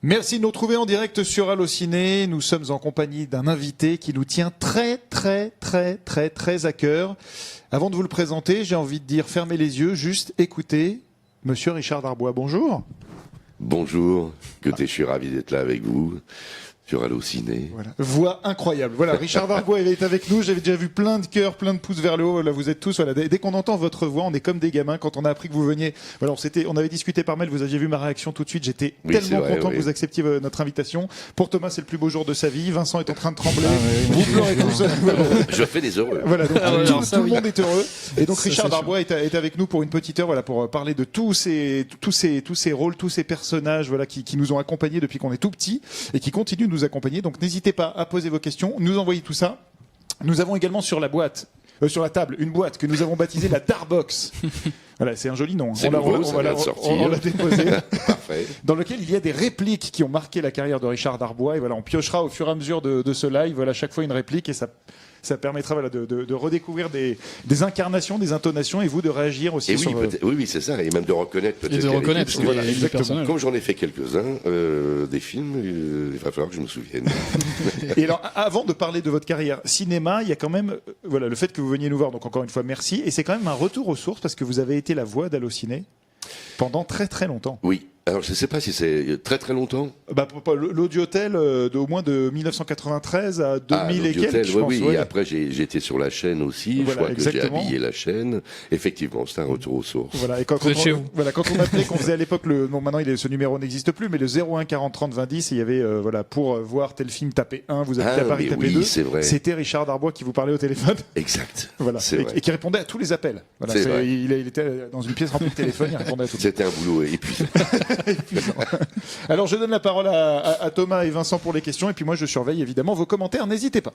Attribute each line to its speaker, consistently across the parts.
Speaker 1: Merci de nous retrouver en direct sur Allociné. Nous sommes en compagnie d'un invité qui nous tient très à cœur. Avant de vous le présenter, j'ai envie de dire fermez les yeux, juste écoutez. Monsieur Richard Darbois, bonjour.
Speaker 2: Bonjour, je suis ravi d'être là avec vous sur Allociné.
Speaker 1: Voilà. Voix incroyable. Voilà, Richard Darbois il est avec nous. J'avais déjà vu plein de cœurs, plein de pouces vers le haut. Là, vous êtes tous. Voilà. Dès qu'on entend votre voix, on est comme des gamins. Quand on a appris que vous veniez, voilà, on avait discuté par mail. Vous aviez vu ma réaction tout de suite. J'étais tellement content que vous acceptiez notre invitation. Pour Thomas, c'est le plus beau jour de sa vie. Vincent est en train de trembler. Vous pleurez tous.
Speaker 2: Je fais des heureux.
Speaker 1: Voilà, donc tout le monde est heureux. Et donc Richard Darbois est avec nous pour une petite heure, voilà, pour parler de tous ces rôles, tous ces personnages, voilà, qui nous ont accompagnés depuis qu'on est tout petit et qui continuent de nous accompagner. Donc n'hésitez pas à poser vos questions, nous envoyer tout ça. Nous avons également sur la table une boîte que nous avons baptisée la Darbox. Voilà, c'est un joli nom. On l'a déposé. Dans lequel il y a des répliques qui ont marqué la carrière de Richard Darbois. Et voilà, on piochera au fur et à mesure de ce live, voilà, chaque fois une réplique et ça permettra voilà, de redécouvrir des incarnations, des intonations et vous de réagir aussi.
Speaker 2: Et oui, c'est ça, et même de reconnaître peut-être.
Speaker 3: Et de reconnaître les personnages.
Speaker 2: Comme j'en ai fait quelques-uns, des films, il va falloir que je me souvienne.
Speaker 1: Et alors, avant de parler de votre carrière cinéma, il y a quand même voilà, le fait que vous veniez nous voir, donc encore une fois merci, et c'est quand même un retour aux sources parce que vous avez été la voix d'Allociné pendant très longtemps.
Speaker 2: Oui. Alors, je ne sais pas si c'est très longtemps.
Speaker 1: L'Audiotel, au moins de 1993 à 2000 et quelques, je pense.
Speaker 2: Oui. Et après, j'étais sur la chaîne aussi.
Speaker 1: Voilà,
Speaker 2: je crois
Speaker 1: exactement.
Speaker 2: que j'ai habillé la chaîne. Effectivement, c'est un retour aux sources.
Speaker 1: Voilà, et quand on appelait, qu'on faisait à l'époque, maintenant ce numéro n'existe plus, mais le 01 40 30 20 10, il y avait, pour voir tel film, tapez 1, vous habitez à Paris, tapez 2.
Speaker 2: C'est vrai.
Speaker 1: C'était Richard Darbois qui vous parlait au téléphone.
Speaker 2: Exact.
Speaker 1: Voilà. Et qui répondait à tous les appels. Voilà, il était dans une pièce remplie de téléphones, il répondait à tout.
Speaker 2: C'était un boulot épuisant.
Speaker 1: Alors je donne la parole à Thomas et Vincent pour les questions et puis moi je surveille évidemment vos commentaires, n'hésitez pas.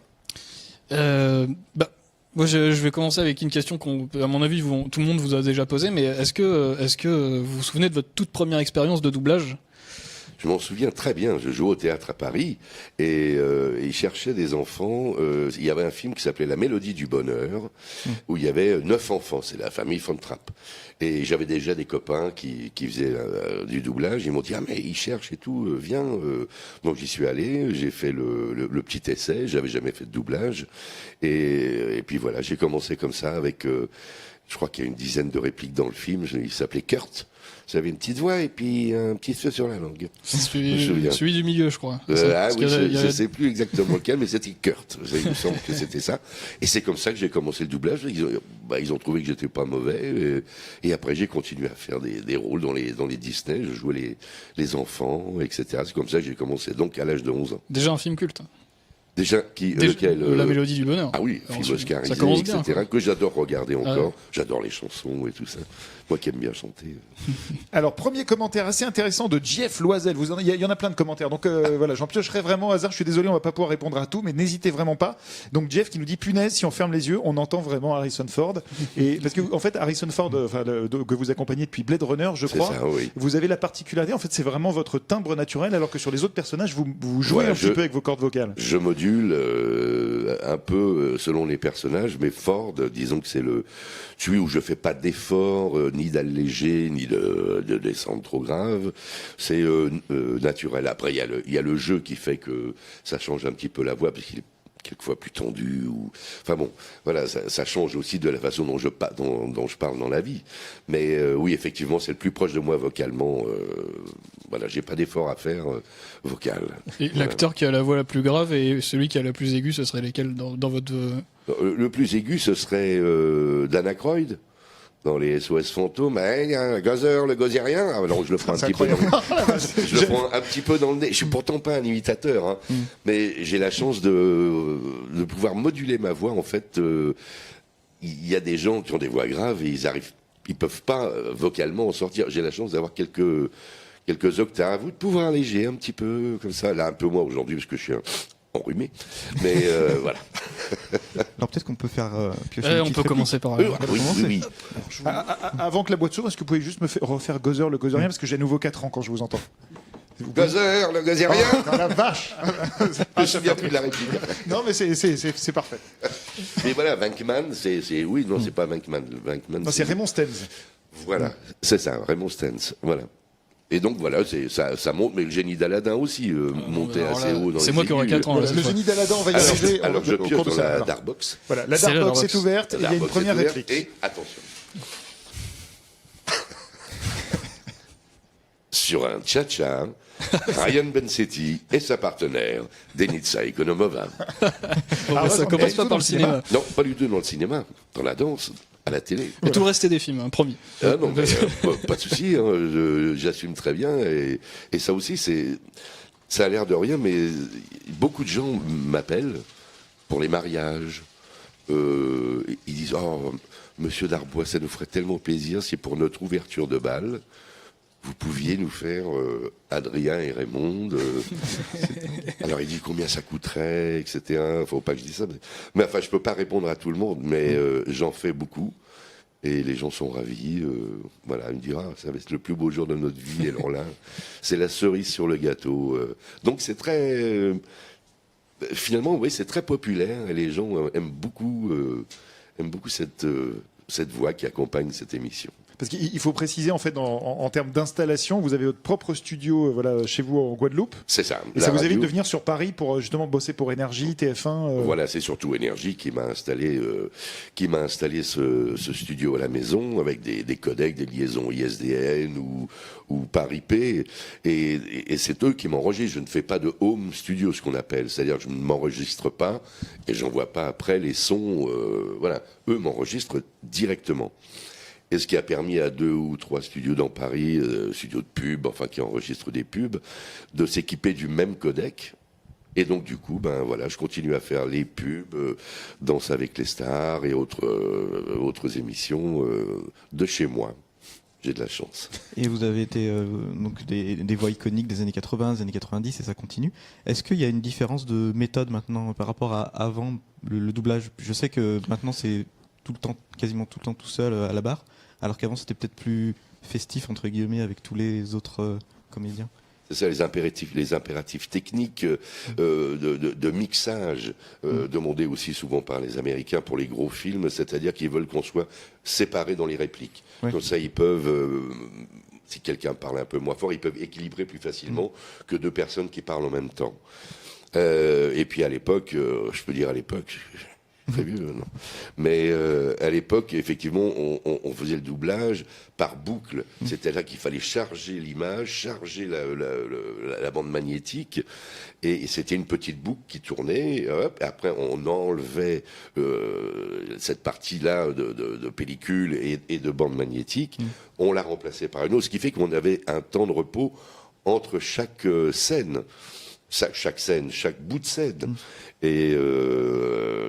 Speaker 3: Moi je vais commencer avec une question à mon avis tout le monde vous a déjà posée, mais est-ce que vous vous souvenez de votre toute première expérience de doublage ?
Speaker 2: Je m'en souviens très bien, je jouais au théâtre à Paris et ils cherchaient des enfants. Il y avait un film qui s'appelait La Mélodie du Bonheur où il y avait 9 enfants, c'est la famille Von Trapp. Et j'avais déjà des copains qui faisaient du doublage. Ils m'ont dit « Ah mais ils cherchent et tout, viens ». Donc j'y suis allé, j'ai fait le petit essai, j'avais jamais fait de doublage. Et puis voilà, j'ai commencé comme ça avec, je crois qu'il y a une dizaine de répliques dans le film, il s'appelait Kurt. J'avais une petite voix et puis un petit feu sur la langue.
Speaker 3: Celui du milieu, je crois.
Speaker 2: Je ne sais plus exactement lequel, mais c'était Kurt. Il me semble que c'était ça. Et c'est comme ça que j'ai commencé le doublage. Ils ont trouvé que j'étais pas mauvais. Et après, j'ai continué à faire des rôles dans les Disney. Je jouais les enfants, etc. C'est comme ça que j'ai commencé, donc à l'âge de 11 ans.
Speaker 3: Déjà un film culte.
Speaker 2: Déjà, lequel
Speaker 3: La Mélodie du Bonheur.
Speaker 2: Ah oui, film oscarisé,
Speaker 3: bien,
Speaker 2: etc. Que j'adore regarder encore. J'adore les chansons et tout ça. Moi qui aime bien chanter.
Speaker 1: Alors, premier commentaire assez intéressant de Jeff Loisel. Il y en a plein de commentaires. Donc voilà, j'en piocherai vraiment au hasard. Je suis désolé, on va pas pouvoir répondre à tout, mais n'hésitez vraiment pas. Donc Jeff qui nous dit punaise, si on ferme les yeux, on entend vraiment Harrison Ford. Et parce que en fait, Harrison Ford, que vous accompagnez depuis Blade Runner, je crois.
Speaker 2: Ça, oui.
Speaker 1: Vous avez la particularité, en fait, c'est vraiment votre timbre naturel, alors que sur les autres personnages, vous jouez un petit peu avec vos cordes vocales.
Speaker 2: Je module un peu selon les personnages, mais Ford, disons que c'est celui où je fais pas d'effort, ni d'alléger, ni de descendre trop grave. C'est naturel. Après, il y a le jeu qui fait que ça change un petit peu la voix, parce qu'il est quelquefois plus tendu. Enfin bon, voilà, ça change aussi de la façon dont je parle dans la vie. Mais oui, effectivement, c'est le plus proche de moi vocalement. Voilà, j'ai pas d'effort à faire vocal.
Speaker 3: Et l'acteur qui a la voix la plus grave et celui qui a la plus aiguë, ce serait lesquels dans votre...
Speaker 2: Le plus aigu, ce serait Dan Aykroyd. Dans les SOS fantômes, Gozer, le gozérien. Alors je le prends un petit peu. Je le prends un petit peu dans le nez. Je suis pourtant pas un imitateur, hein, mais j'ai la chance de pouvoir moduler ma voix. En fait, il y a des gens qui ont des voix graves et ils peuvent pas vocalement en sortir. J'ai la chance d'avoir quelques octaves ou de pouvoir alléger un petit peu comme ça. Là, un peu moins aujourd'hui parce que je suis enrhumé, mais voilà.
Speaker 4: Alors peut-être qu'on peut faire piocher
Speaker 3: on peut commencer par
Speaker 2: oui.
Speaker 1: Avant que la boîte s'ouvre, est-ce que vous pouvez juste me refaire Gozer le gozérien, parce que j'ai à nouveau 4 ans quand je vous entends.
Speaker 2: Gozer le gozérien.
Speaker 1: Oh, la vache.
Speaker 2: Je me souviens plus de la réplique.
Speaker 1: Non mais c'est parfait.
Speaker 2: Mais voilà, Venkman, c'est pas Venkman.
Speaker 1: Non, c'est Raymond Stenz.
Speaker 2: Voilà, c'est ça, Raymond Stantz, voilà. Et donc voilà, ça monte, mais le génie d'Aladin aussi montait assez haut dans les
Speaker 3: C'est moi qui aurais 4 ans.
Speaker 1: Voilà, le génie d'Aladin, on va y arriver.
Speaker 2: Alors je
Speaker 1: au
Speaker 2: pioche
Speaker 1: cours de
Speaker 2: dans
Speaker 1: ça.
Speaker 2: la Darkbox.
Speaker 1: Voilà, la
Speaker 3: C'est la
Speaker 1: Darkbox
Speaker 3: Darkbox.
Speaker 1: est ouverte, il y a une première réplique.
Speaker 2: Et attention. Sur un tcha-tcha, Ryan Bensetti et sa partenaire, Denitsa Ekonomova.
Speaker 3: Ça commence pas par le cinéma.
Speaker 2: Non, pas du tout dans le cinéma, dans la danse, à la télé.
Speaker 3: Et tout le reste des films, promis.
Speaker 2: Ah non, mais, pas de souci, j'assume très bien. Et ça aussi, ça a l'air de rien, mais beaucoup de gens m'appellent pour les mariages. Ils disent, oh, Monsieur Darbois, ça nous ferait tellement plaisir si pour notre ouverture de bal, vous pouviez nous faire Adrien et Raymond. Alors il dit combien ça coûterait, etc. Faut pas que je dise ça. Mais enfin, je peux pas répondre à tout le monde, mais j'en fais beaucoup. Et les gens sont ravis. Voilà, ils me disent ça va être le plus beau jour de notre vie. Et alors là, c'est la cerise sur le gâteau. Donc c'est très... finalement, oui, c'est très populaire. Et les gens aiment beaucoup cette voix qui accompagne cette émission.
Speaker 1: Parce qu'il faut préciser, en fait, en termes d'installation, vous avez votre propre studio voilà, chez vous en Guadeloupe.
Speaker 2: C'est ça.
Speaker 1: Et ça vous évite de venir sur Paris pour justement bosser pour Énergie, TF1
Speaker 2: Voilà, c'est surtout Énergie qui m'a installé ce studio à la maison avec des codecs, des liaisons ISDN ou par IP. Et c'est eux qui m'enregistrent. Je ne fais pas de home studio, ce qu'on appelle. C'est-à-dire que je ne m'enregistre pas et j'envoie pas après les sons. Voilà, eux m'enregistrent directement. Et ce qui a permis à 2 ou 3 studios dans Paris, studios de pub, enfin qui enregistrent des pubs, de s'équiper du même codec. Et donc du coup, ben voilà, je continue à faire les pubs, Danse avec les stars et autres émissions de chez moi. J'ai de la chance.
Speaker 4: Et vous avez été donc des voix iconiques des années 80, des années 90, et ça continue. Est-ce qu'il y a une différence de méthode maintenant par rapport à avant le doublage? Je sais que maintenant c'est tout le temps, quasiment tout le temps tout seul à la barre, alors qu'avant c'était peut-être plus festif entre guillemets avec tous les autres comédiens.
Speaker 2: C'est ça, les impératifs techniques de mixage demandés aussi souvent par les Américains pour les gros films, c'est-à-dire qu'ils veulent qu'on soit séparés dans les répliques. Ouais. Comme ça, ils peuvent, si quelqu'un parle un peu moins fort, ils peuvent équilibrer plus facilement que 2 personnes qui parlent en même temps. Et puis à l'époque, je peux dire à l'époque... Très vieux, non. Mais à l'époque, effectivement, on faisait le doublage par boucle. C'est-à-dire qu'il fallait charger l'image, charger la bande magnétique, et c'était une petite boucle qui tournait. Hop, et après, on enlevait cette partie-là de pellicule et de bande magnétique. On la remplaçait par une autre, ce qui fait qu'on avait un temps de repos entre chaque scène. Chaque scène, chaque bout de scène. Et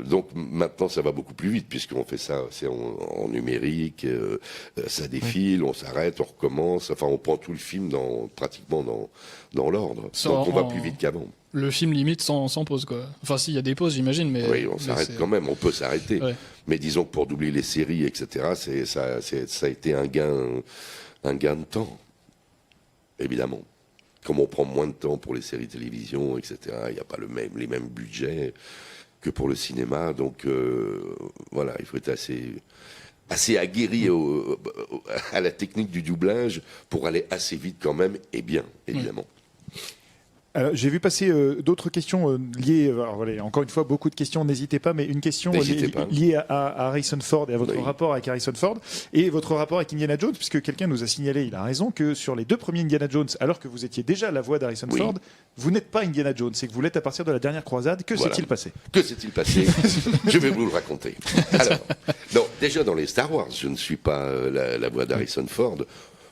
Speaker 2: donc maintenant ça va beaucoup plus vite puisqu'on fait ça, c'est en numérique, ça défile, on s'arrête, on recommence, enfin on prend tout le film pratiquement dans l'ordre. Donc on va plus vite qu'avant.
Speaker 3: Le film limite sans pause quoi. Enfin si, il y a des pauses j'imagine, mais...
Speaker 2: Oui, on s'arrête quand même, on peut s'arrêter. Ouais. Mais disons que pour doubler les séries, etc., ça a été un gain de temps, évidemment. Comme on prend moins de temps pour les séries télévision, etc., il n'y a pas les mêmes budgets que pour le cinéma. Donc voilà, il faut être assez aguerri à la technique du doublage pour aller assez vite quand même, et bien, évidemment.
Speaker 1: Alors, j'ai vu passer d'autres questions liées, alors, voilà, encore une fois, beaucoup de questions, n'hésitez pas, mais une question liée à Harrison Ford et à votre rapport avec Harrison Ford et votre rapport avec Indiana Jones, puisque quelqu'un nous a signalé, il a raison, que sur les 2 premiers Indiana Jones, alors que vous étiez déjà la voix d'Harrison Ford, vous n'êtes pas Indiana Jones, c'est que vous l'êtes à partir de la dernière croisade. Que s'est-il passé?
Speaker 2: Que s'est-il passé? Je vais vous le raconter. Alors, non, déjà dans les Star Wars, je ne suis pas la voix d'Harrison Ford.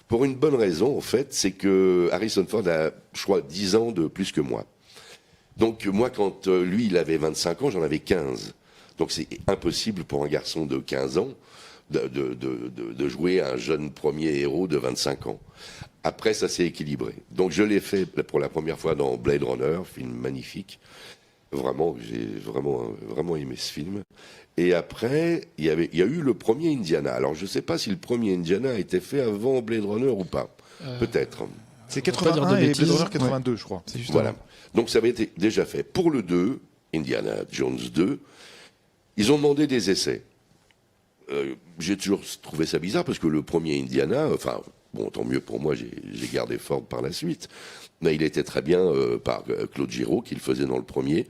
Speaker 2: Pour une bonne raison, en fait, c'est que Harrison Ford a, je crois, 10 ans de plus que moi. Donc moi, quand lui, il avait 25 ans, j'en avais 15. Donc c'est impossible pour un garçon de 15 ans de jouer un jeune premier héros de 25 ans. Après, ça s'est équilibré. Donc je l'ai fait pour la première fois dans Blade Runner, film magnifique. Vraiment, j'ai vraiment aimé ce film. Et après, il y a eu le premier Indiana. Alors, je ne sais pas si le premier Indiana a été fait avant Blade Runner ou pas. Peut-être.
Speaker 1: C'est 81 et Blade Runner 82, je crois.
Speaker 2: Voilà. Donc, ça avait été déjà fait. Pour le 2, Indiana Jones 2, ils ont demandé des essais. j'ai toujours trouvé ça bizarre parce que le premier Indiana, enfin, bon, tant mieux pour moi, j'ai gardé Ford par la suite. Mais il était très bien par Claude Giraud, qui le faisait dans le premier.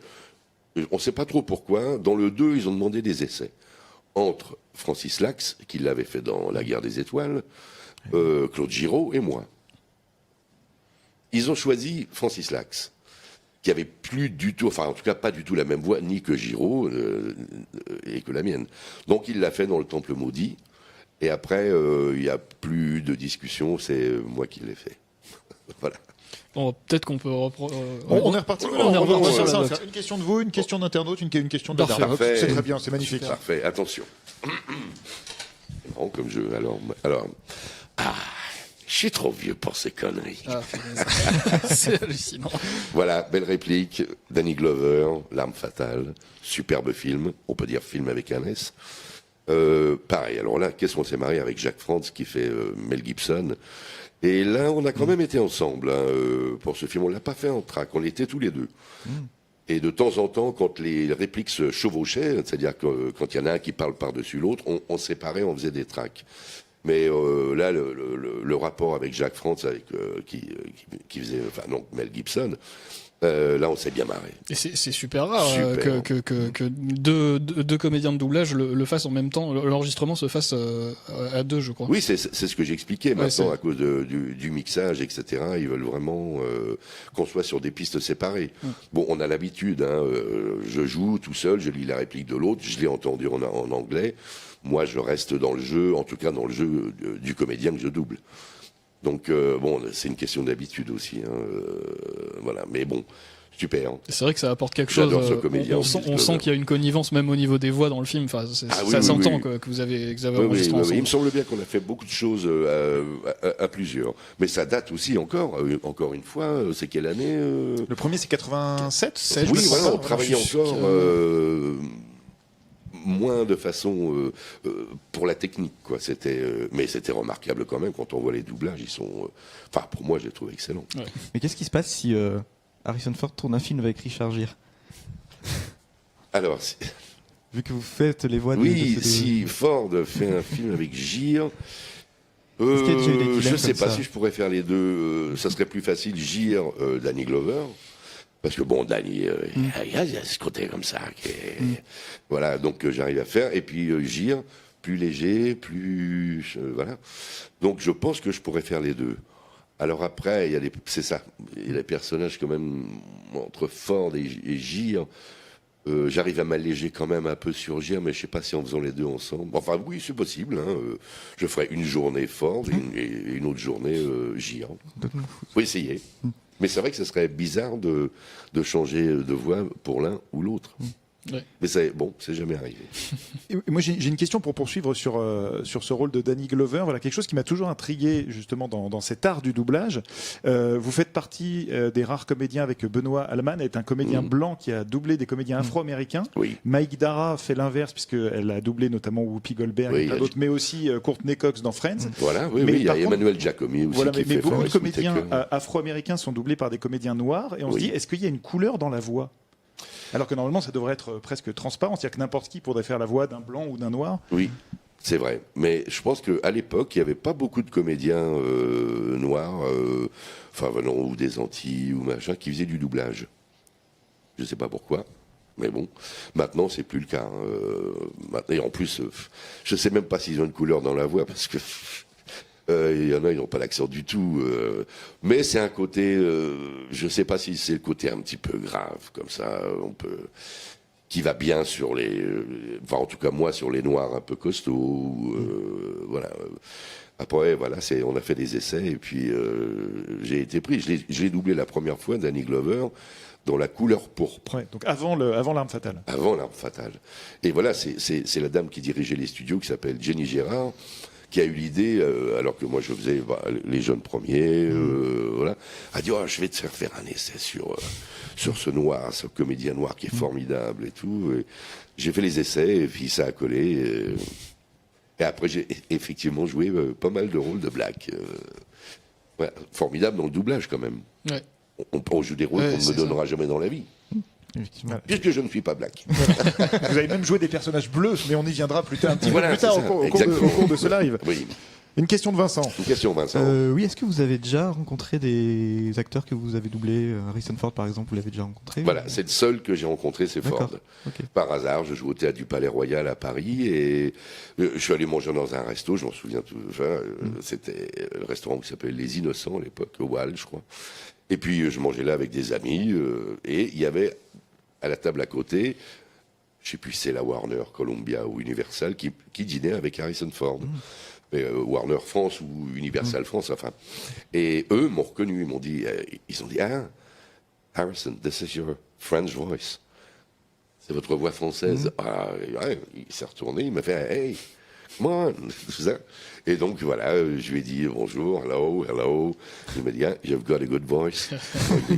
Speaker 2: On ne sait pas trop pourquoi. Dans le 2, ils ont demandé des essais. Entre Francis Lax, qui l'avait fait dans La Guerre des Étoiles, Claude Giraud et moi. Ils ont choisi Francis Lax, qui avait plus du tout, enfin en tout cas pas du tout la même voix, ni que Giraud et que la mienne. Donc il l'a fait dans Le Temple Maudit. Et après, il n'y a plus de discussion, c'est moi qui l'ai fait. Voilà.
Speaker 3: Bon, peut-être qu'on peut
Speaker 1: on est reparti.
Speaker 3: On est reparti sur
Speaker 1: ça.
Speaker 3: la note.
Speaker 1: Une question de vous, une question d'internaute, une question de
Speaker 3: Parfait.
Speaker 1: Dark. C'est très bien, c'est magnifique.
Speaker 2: Parfait, attention. C'est marrant comme jeu. Alors, je suis trop vieux pour ces conneries.
Speaker 3: Ah, c'est hallucinant.
Speaker 2: Voilà, belle réplique. Danny Glover, L'Arme Fatale, superbe film. On peut dire film avec un S. Pareil, alors là, qu'est-ce qu'on s'est marié avec Jacques Frantz qui fait Mel Gibson. Et là, on a quand même été ensemble pour ce film. On l'a pas fait en track, on était tous les deux. Et de temps en temps, quand les répliques se chevauchaient, c'est-à-dire que quand il y en a un qui parle par-dessus l'autre, on séparait, on faisait des tracks. Mais là, le rapport avec Jacques Frantz, qui faisait, enfin non, Mel Gibson, là, on s'est bien marré.
Speaker 3: Et c'est super rare
Speaker 2: Super.
Speaker 3: que deux comédiens de doublage le fassent en même temps. L'enregistrement se fasse à deux, je crois.
Speaker 2: Oui, c'est ce que j'expliquais.
Speaker 3: Ouais,
Speaker 2: Maintenant, à cause du mixage, etc., ils veulent vraiment qu'on soit sur des pistes séparées. Bon, on a l'habitude. Je joue tout seul, je lis la réplique de l'autre, je l'ai entendu en anglais. Moi, je reste dans le jeu, en tout cas dans le jeu du comédien que je double. Donc, bon, c'est une question d'habitude aussi. Voilà, mais bon, super.
Speaker 3: C'est vrai que ça apporte quelque chose.
Speaker 2: J'adore ce comédien.
Speaker 3: On sent qu'il y a une connivence même au niveau des voix dans le film. Enfin, ça s'entend que vous avez enregistré ensemble.
Speaker 2: Il me semble bien qu'on a fait beaucoup de choses à plusieurs. Mais ça date aussi encore une fois. C'est quelle année
Speaker 1: Le premier, c'est 87.
Speaker 2: Oui, voilà, on travaillait encore moins de façon pour la technique, quoi. Mais c'était remarquable quand même quand on voit les doublages. Ils sont, enfin, pour moi, je les trouve excellents.
Speaker 3: Ouais.
Speaker 4: Mais qu'est-ce qui se passe si Harrison Ford tourne un film avec Richard Gere?
Speaker 2: Alors,
Speaker 4: Vu que vous faites les voix de...
Speaker 2: oui,
Speaker 4: de-
Speaker 2: si Ford fait un film avec Gere,
Speaker 4: Est-ce qu'il y a déjà eu des dilemmes
Speaker 2: je sais
Speaker 4: comme
Speaker 2: pas
Speaker 4: ça
Speaker 2: si je pourrais faire les deux. Ça serait plus facile Gere, Danny Glover. Parce que bon, Danny, il y a ce côté comme ça. Voilà, donc j'arrive à faire. Et puis Gere, plus léger, plus... voilà. Donc je pense que je pourrais faire les deux. Alors après, c'est ça. Il y a des personnages quand même entre Ford et Gere. J'arrive à m'alléger quand même un peu sur Gere, mais je sais pas si en faisant les deux ensemble. Enfin, oui, c'est possible. Je ferai une journée Ford et une autre journée Gere. Faut essayer. Mais c'est vrai que ce serait bizarre de changer de voix pour l'un ou l'autre.
Speaker 3: Ouais.
Speaker 2: Mais c'est jamais arrivé.
Speaker 1: Et moi, j'ai une question pour poursuivre sur ce rôle de Danny Glover. Voilà, quelque chose qui m'a toujours intrigué justement dans cet art du doublage. Vous faites partie des rares comédiens avec Benoît Alman, est un comédien blanc qui a doublé des comédiens afro-américains.
Speaker 2: Oui.
Speaker 1: Mike Dara fait l'inverse puisqu'elle a doublé notamment Whoopi Goldberg
Speaker 2: Oui,
Speaker 1: et plein d'autres, mais aussi Courtney Cox dans Friends.
Speaker 2: Voilà, oui,
Speaker 1: Mais
Speaker 2: il y a
Speaker 1: par contre,
Speaker 2: Emmanuel Giacomi aussi
Speaker 1: Voilà,
Speaker 2: qui
Speaker 1: mais
Speaker 2: fait
Speaker 1: beaucoup de
Speaker 2: Forrest
Speaker 1: comédiens
Speaker 2: Whitaker.
Speaker 1: afro-américains sont doublés par des comédiens noirs et on se
Speaker 2: Oui.
Speaker 1: dit, est-ce qu'il y a une couleur dans la voix? Alors que normalement, ça devrait être presque transparent, c'est-à-dire que n'importe qui pourrait faire la voix d'un blanc ou d'un noir.
Speaker 2: Oui, c'est vrai. Mais je pense qu'à l'époque, il n'y avait pas beaucoup de comédiens noirs, enfin venant ou des Antilles ou machin, qui faisaient du doublage. Je ne sais pas pourquoi. Mais bon, maintenant, c'est plus le cas. Maintenant, et en plus, je ne sais même pas s'ils ont une couleur dans la voix, parce que il y en a, ils n'ont pas l'accent du tout. Mais c'est un côté, je ne sais pas si c'est le côté un petit peu grave, comme ça, qui va bien sur enfin en tout cas moi, sur les noirs un peu costauds. Voilà. Après, voilà, on a fait des essais, et puis j'ai été pris. Je l'ai doublé la première fois, Danny Glover, dans La couleur pourpre.
Speaker 1: Ouais, donc avant l'Arme Fatale.
Speaker 2: Avant L'Arme Fatale. Et voilà, c'est la dame qui dirigeait les studios, qui s'appelle Jenny Gérard, qui a eu l'idée, alors que moi je faisais les jeunes premiers, voilà, a dit je vais te faire un essai sur ce noir, ce comédien noir qui est formidable et tout. Et j'ai fait les essais, et puis ça a collé. Et après j'ai effectivement joué pas mal de rôles de black. Voilà, formidable dans le doublage quand même.
Speaker 3: Ouais.
Speaker 2: On joue des rôles qu'on ne me donnera jamais dans la vie.
Speaker 4: Effectivement.
Speaker 2: Puisque je ne suis pas black.
Speaker 1: Vous avez même joué des personnages bleus, mais on y viendra un petit peu
Speaker 2: Voilà,
Speaker 1: plus tard
Speaker 2: c'est
Speaker 1: au
Speaker 2: ça,
Speaker 1: cours
Speaker 2: exactement.
Speaker 1: de ce live.
Speaker 2: Oui.
Speaker 1: Une question de Vincent.
Speaker 2: Une question, Vincent.
Speaker 4: Oui, est-ce que vous avez déjà rencontré des acteurs que vous avez doublés? Harrison Ford, par exemple, vous l'avez déjà rencontré?
Speaker 2: Voilà, c'est le seul que j'ai rencontré, c'est Ford.
Speaker 4: D'accord. Ok.
Speaker 2: Par hasard, je joue au théâtre du Palais Royal à Paris et je suis allé manger dans un resto, je m'en souviens tout. C'était le restaurant qui s'appelait Les Innocents à l'époque, au Wall, je crois. Et puis je mangeais là avec des amis et il y avait à la table à côté, je sais plus si c'est la Warner, Columbia ou Universal qui dînait avec Harrison Ford. Mais, Warner France ou Universal France, enfin. Et eux m'ont reconnu, ils m'ont dit, ah, Harrison, this is your French voice. C'est votre voix française. Ah, ouais, il s'est retourné, il m'a fait, hey, come on, tout ça. Et donc voilà, je lui ai dit bonjour, hello. Il m'a dit, ah, you've got a good voice.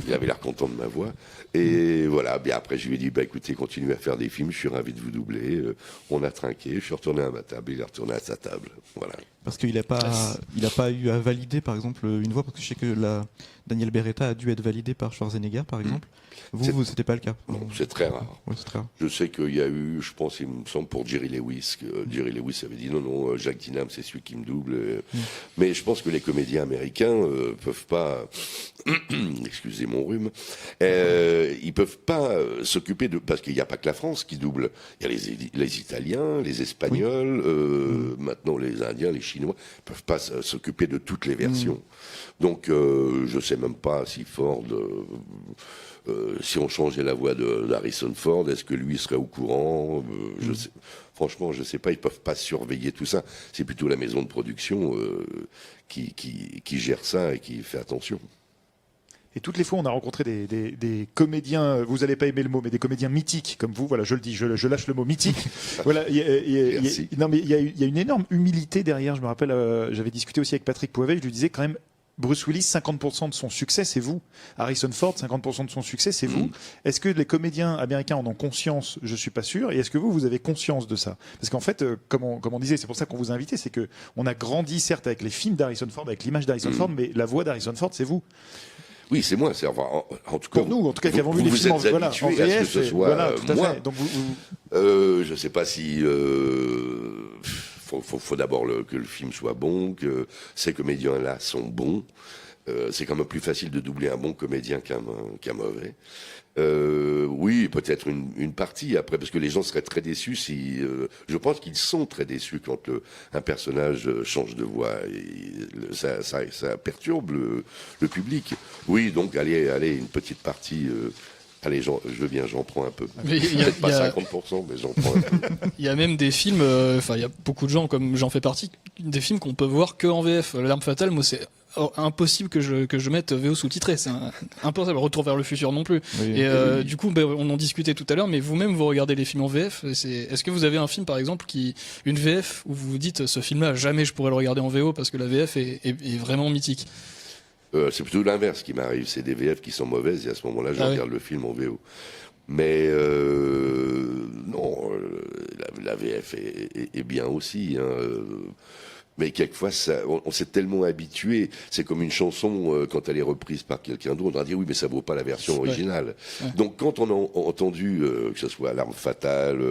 Speaker 2: Il avait l'air content de ma voix. Et voilà, bien après je lui ai dit, bah écoutez, continuez à faire des films, je suis ravi de vous doubler. On a trinqué, je suis retourné à ma table, il est retourné à sa table. Voilà.
Speaker 4: Parce qu'il n'a pas eu à valider, par exemple, une voix, parce que je sais que Daniel Beretta a dû être validé par Schwarzenegger, par exemple. Vous, c'était pas le cas.
Speaker 2: Non, c'est très rare.
Speaker 4: Ouais, c'est très rare.
Speaker 2: Je sais qu'il y a eu, je pense, il me semble, pour Jerry Lewis, que Jerry Lewis avait dit non, Jack Dinham, c'est celui qui me double. Mais je pense que les comédiens américains peuvent pas, excusez mon rhume, ils peuvent pas s'occuper de, parce qu'il n'y a pas que la France qui double. Il y a les Italiens, les Espagnols, maintenant les Indiens, les Chinois, peuvent pas s'occuper de toutes les versions. Donc, je sais même pas si Ford, si on changeait la voix d'Harrison Ford, est-ce que lui serait au courant? Franchement, je sais pas. Ils peuvent pas surveiller tout ça. C'est plutôt la maison de production qui gère ça et qui fait attention.
Speaker 1: Et toutes les fois, on a rencontré des comédiens, vous n'allez pas aimer le mot, mais des comédiens mythiques, comme vous, voilà, je le dis, je lâche le mot mythique. Voilà, il y a une énorme humilité derrière. Je me rappelle, j'avais discuté aussi avec Patrick Poivet, je lui disais quand même, Bruce Willis, 50% de son succès, c'est vous. Harrison Ford, 50% de son succès, c'est vous. Est-ce que les comédiens américains en ont conscience? Je suis pas sûr. Et est-ce que vous avez conscience de ça? Parce qu'en fait, comme on disait, c'est pour ça qu'on vous a invité, c'est que on a grandi certes avec les films d'Harrison Ford, avec l'image d'Harrison Ford, mais la voix d'Harrison Ford, c'est vous.
Speaker 2: Oui, c'est moi. En tout cas,
Speaker 1: pour nous, en tout cas, qui avons vu les films en VF,
Speaker 2: à ce que ce soit
Speaker 1: voilà, tout à
Speaker 2: moi.
Speaker 1: fait. Donc
Speaker 2: je sais pas si. Faut d'abord que le film soit bon, que ces comédiens-là sont bons. C'est quand même plus facile de doubler un bon comédien qu'un mauvais. Oui, peut-être une partie après, parce que les gens seraient très déçus si. Je pense qu'ils sont très déçus quand un personnage change de voix. Et ça perturbe le public. Oui, donc allez, une petite partie. Allez, je veux bien, j'en prends un peu. Peut-être pas 50%, mais j'en prends un peu.
Speaker 3: Il y a même des films, il y a beaucoup de gens, comme j'en fais partie, des films qu'on peut voir que en VF. L'Arme Fatale, moi, c'est impossible que je mette VO sous-titré. C'est impossible. Retour vers le futur non plus. Oui. Et du coup, on en discutait tout à l'heure, mais vous-même, vous regardez les films en VF. Est-ce que vous avez un film, par exemple, une VF, où vous vous dites, ce film-là, jamais je pourrais le regarder en VO parce que la VF est vraiment mythique?
Speaker 2: C'est plutôt l'inverse qui m'arrive. C'est des VF qui sont mauvaises et à ce moment-là, je regarde le film en VO. Mais non, la VF est bien aussi. Hein. Mais quelquefois, on s'est tellement habitué. C'est comme une chanson, quand elle est reprise par quelqu'un d'autre, on va dire oui, mais ça vaut pas la version originale. Ouais. Donc quand on a entendu, que ce soit L'Arme Fatale,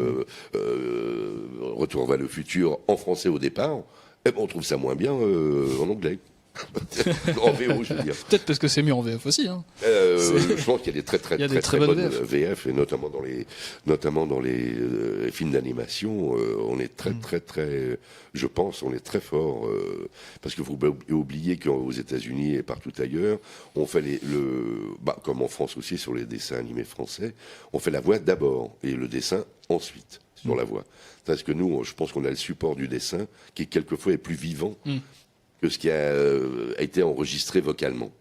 Speaker 2: Retour vers le futur, en français au départ, on trouve ça moins bien en anglais. En VO, je veux dire.
Speaker 3: Peut-être parce que c'est mieux en VF aussi. Hein.
Speaker 2: Je pense qu'il y a des très bonnes VF, et notamment dans les films d'animation, on est très, je pense, on est très fort, parce que vous oubliez qu'aux États-Unis et partout ailleurs, on fait comme en France aussi sur les dessins animés français, on fait la voix d'abord et le dessin ensuite sur la voix. Parce que nous, je pense qu'on a le support du dessin qui quelquefois est plus vivant. Que ce qui a été enregistré vocalement.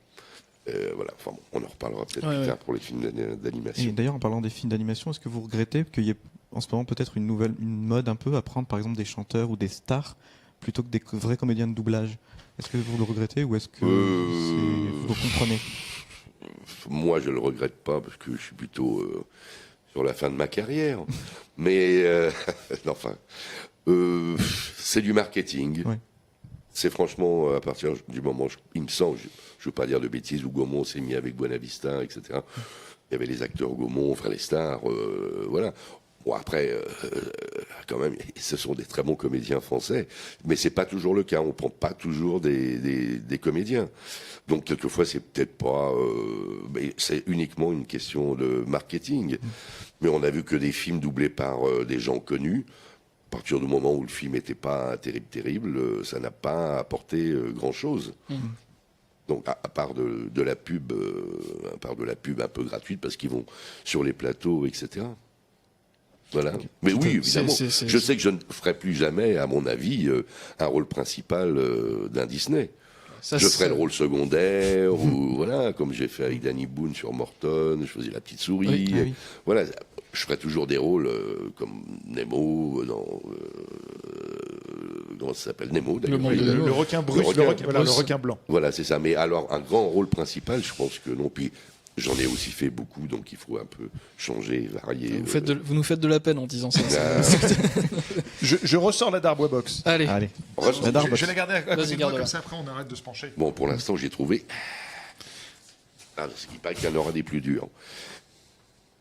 Speaker 2: Voilà, enfin bon, on en reparlera peut-être plus tard pour les films d'animation.
Speaker 4: Et d'ailleurs, en parlant des films d'animation, est-ce que vous regrettez qu'il y ait en ce moment peut-être une mode un peu à prendre par exemple des chanteurs ou des stars plutôt que des vrais comédiens de doublage? Est-ce que vous le regrettez ou est-ce que vous comprenez?
Speaker 2: Moi, je le regrette pas parce que je suis plutôt sur la fin de ma carrière. Mais enfin, c'est du marketing.
Speaker 4: Ouais.
Speaker 2: C'est franchement, à partir du moment, il me semble, je ne veux pas dire de bêtises, où Gaumont s'est mis avec Buenavista, etc. Il y avait les acteurs Gaumont, Frère les Stars, voilà. Bon, après, quand même, ce sont des très bons comédiens français, mais c'est pas toujours le cas. On prend pas toujours des comédiens. Donc, quelquefois, c'est peut-être pas... mais c'est uniquement une question de marketing. Mais on a vu que des films doublés par des gens connus. À partir du moment où le film n'était pas terrible, ça n'a pas apporté grand-chose. Donc, à part de la pub, un peu gratuite, parce qu'ils vont sur les plateaux, etc. Voilà. Mais oui, évidemment. Je sais que je ne ferai plus jamais, à mon avis, un rôle principal d'un Disney. Je ferai le rôle secondaire, ou voilà, comme j'ai fait avec Danny Boone sur Morton, je faisais la petite souris.
Speaker 3: Oui, oui.
Speaker 2: Voilà. Je ferai toujours des rôles comme Nemo dans comment ça s'appelle, Nemo d'ailleurs.
Speaker 1: Le requin brut, le requin blanc.
Speaker 2: Voilà, c'est ça. Mais alors un grand rôle principal, je pense que non. Puis j'en ai aussi fait beaucoup, donc il faut un peu changer, varier.
Speaker 3: Vous nous faites de la peine en disant ça.
Speaker 1: Je ressors la Darbois Box.
Speaker 3: Allez.
Speaker 1: Je vais la garder à côté de moi,
Speaker 3: garde-la.
Speaker 1: comme ça après on arrête de se pencher.
Speaker 2: Bon, pour l'instant, j'ai trouvé. Ce qui paraît qu'il y en aura des plus durs.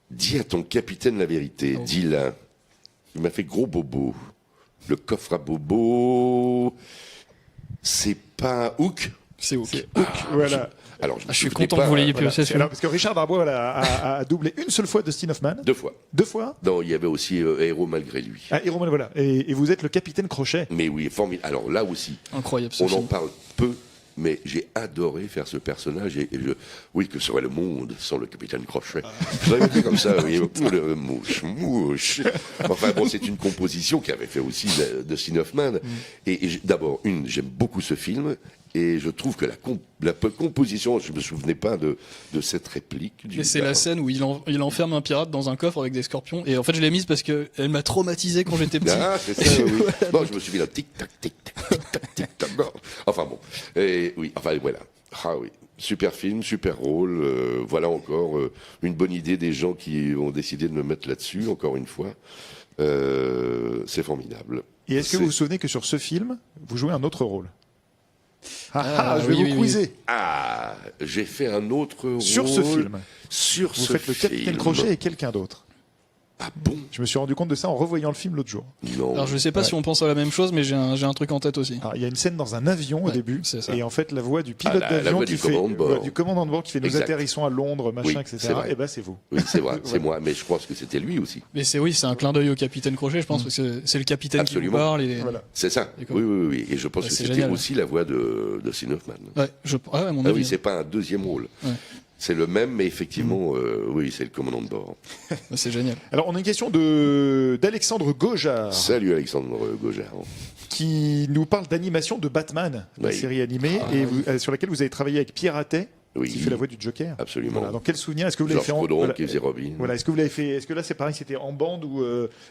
Speaker 2: Dis à ton capitaine la vérité. Dis-la. Il m'a fait gros bobo. Le coffre à bobo. C'est pas Hook.
Speaker 3: C'est Hook.
Speaker 1: Voilà.
Speaker 2: Alors,
Speaker 3: Je suis content que vous l'ayez pioché celui-là.
Speaker 1: Parce que Richard Darbois a doublé une seule fois Dustin Hoffman.
Speaker 2: 2 fois.
Speaker 1: 2 fois.
Speaker 2: Non, il y avait aussi Héros malgré lui.
Speaker 1: Ah, et Roman, voilà. Et vous êtes le capitaine Crochet.
Speaker 2: Mais oui, formidable. Alors là aussi,
Speaker 3: Incroyable ce
Speaker 2: on en
Speaker 3: film.
Speaker 2: parle peu, mais j'ai adoré faire ce personnage. Oui, que serait le monde sans le capitaine Crochet. Vous avez vu comme ça, oui, mouche. Enfin bon, c'est une composition qui avait fait aussi de Dustin Hoffman. Et d'abord, j'aime beaucoup ce film. Et je trouve que la composition, je ne me souvenais pas de cette réplique.
Speaker 3: Mais c'est la scène où il enferme un pirate dans un coffre avec des scorpions. Et en fait, je l'ai mise parce qu'elle m'a traumatisé quand j'étais petit.
Speaker 2: Ah, c'est ça, oui. Bon, je me suis mis là, tic-tac, tic-tac, tic-tac, tic-tac. Enfin bon. Et oui, enfin voilà. Ah oui. Super film, super rôle. Voilà encore une bonne idée des gens qui ont décidé de me mettre là-dessus, encore une fois. C'est formidable.
Speaker 1: Et est-ce que vous vous souvenez que sur ce film, vous jouez un autre rôle? Je vais
Speaker 3: oui,
Speaker 1: vous quizer.
Speaker 2: Ah, j'ai fait un autre rôle.
Speaker 1: Sur ce film.
Speaker 2: Sur
Speaker 1: Vous
Speaker 2: ce
Speaker 1: faites le capitaine
Speaker 2: film.
Speaker 1: Crochet et quelqu'un d'autre.
Speaker 2: Ah bon?
Speaker 1: Je me suis rendu compte de ça en revoyant le film l'autre jour.
Speaker 2: Non.
Speaker 3: Alors je sais pas si on pense à la même chose, mais j'ai un truc en tête aussi.
Speaker 1: Alors, il y a une scène dans un avion au début,
Speaker 3: c'est ça.
Speaker 1: et en fait la voix du pilote
Speaker 2: la
Speaker 1: d'avion
Speaker 2: voix
Speaker 1: qui
Speaker 2: du
Speaker 1: fait
Speaker 2: commandant de bord.
Speaker 1: du commandant de bord qui fait nos
Speaker 2: Exact.
Speaker 1: atterrissons à Londres, machin,
Speaker 2: Oui,
Speaker 1: etc.
Speaker 2: c'est vrai.
Speaker 1: Et ben c'est vous.
Speaker 2: Oui, c'est vrai, c'est
Speaker 1: Voilà.
Speaker 2: moi. Mais je pense que c'était lui aussi.
Speaker 3: Mais c'est un clin d'œil au capitaine Crochet, je pense, parce que c'est le capitaine qui
Speaker 2: Absolument.
Speaker 3: vous parle.
Speaker 1: Voilà.
Speaker 2: C'est ça.
Speaker 3: D'accord.
Speaker 2: Oui. Et je pense
Speaker 3: Ouais,
Speaker 2: que
Speaker 3: c'est
Speaker 2: c'était
Speaker 3: génial.
Speaker 2: aussi la voix de Dustin Hoffman.
Speaker 3: Ouais, à mon
Speaker 2: Ah
Speaker 3: avis.
Speaker 2: oui, c'est pas un deuxième rôle.
Speaker 3: Ouais.
Speaker 2: C'est le même, mais effectivement, oui, c'est le commandant de bord.
Speaker 3: C'est génial.
Speaker 1: Alors on a une question d'Alexandre Gojard
Speaker 2: Salut Alexandre Gojard.
Speaker 1: qui nous parle d'animation de Batman, la
Speaker 2: Oui.
Speaker 1: série animée, sur laquelle vous avez travaillé avec Pierre Attet,
Speaker 2: Oui.
Speaker 1: qui fait la voix du Joker.
Speaker 2: Absolument.
Speaker 1: Voilà. Dans quel souvenir est-ce que vous l'avez
Speaker 2: Georges
Speaker 1: fait en
Speaker 2: Caudron
Speaker 1: voilà.
Speaker 2: qui faisait Robin.
Speaker 1: Voilà, est-ce que vous l'avez fait? Est-ce que là c'est pareil, c'était en bande ou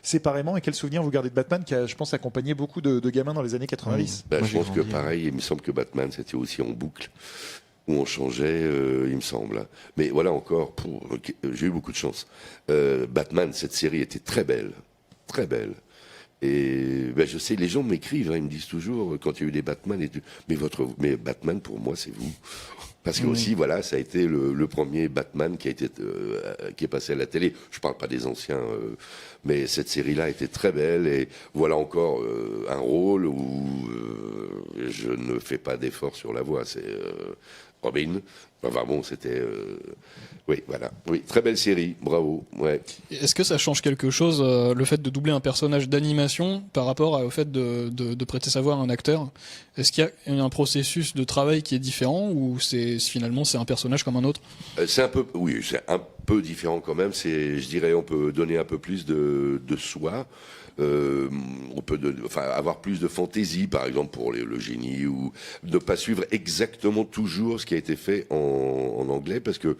Speaker 1: séparément? Et quel souvenir vous gardez de Batman qui a, je pense, accompagné beaucoup de gamins dans les années 90?
Speaker 2: Ben,
Speaker 4: Moi,
Speaker 2: je
Speaker 4: j'ai
Speaker 2: pense que
Speaker 4: grandi,
Speaker 2: pareil, il me semble que Batman c'était aussi en boucle où on changeait, il me semble. Mais voilà encore, j'ai eu beaucoup de chance. Batman, cette série était très belle, très belle. Et ben, je sais, les gens m'écrivent, ils me disent toujours quand il y a eu des Batman, mais Batman pour moi c'est vous. Parce que aussi, voilà, ça a été le premier Batman qui est passé à la télé. Je parle pas des anciens, mais cette série-là était très belle. Et voilà encore un rôle où je ne fais pas d'effort sur la voix. C'est Robin. Enfin bon, c'était... oui, voilà. Oui, très belle série. Bravo. Ouais.
Speaker 3: Est-ce que ça change quelque chose, le fait de doubler un personnage d'animation par rapport au fait de prêter sa voix à un acteur? Est-ce qu'il y a un processus de travail qui est différent ou finalement c'est un personnage comme un autre?
Speaker 2: C'est un peu différent quand même. Je dirais, on peut donner un peu plus de soi. On peut avoir plus de fantaisie, par exemple pour le génie, ou ne pas suivre exactement toujours ce qui a été fait en anglais, parce que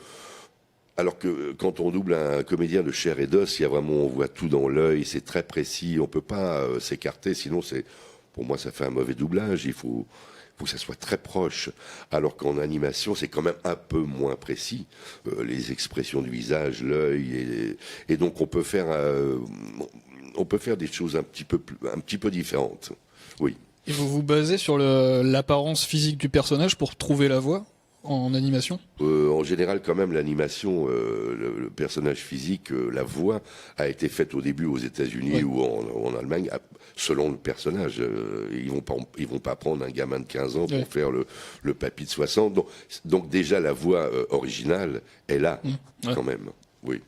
Speaker 2: alors que quand on double un comédien de chair et d'os, il y a vraiment, on voit tout dans l'œil, c'est très précis, on peut pas s'écarter, sinon pour moi ça fait un mauvais doublage. Il faut que ça soit très proche, alors qu'en animation c'est quand même un peu moins précis, les expressions du visage, l'œil, et donc on peut faire des choses un petit peu différentes. Oui.
Speaker 3: Et vous vous basez sur l'apparence physique du personnage pour trouver la voix en animation?
Speaker 2: En général, quand même, l'animation, le personnage physique, la voix a été faite au début aux États-Unis ou en Allemagne, selon le personnage. Ils vont pas prendre un gamin de 15 ans pour faire le papy de 60. Donc déjà, la voix originale est là, quand même. Oui.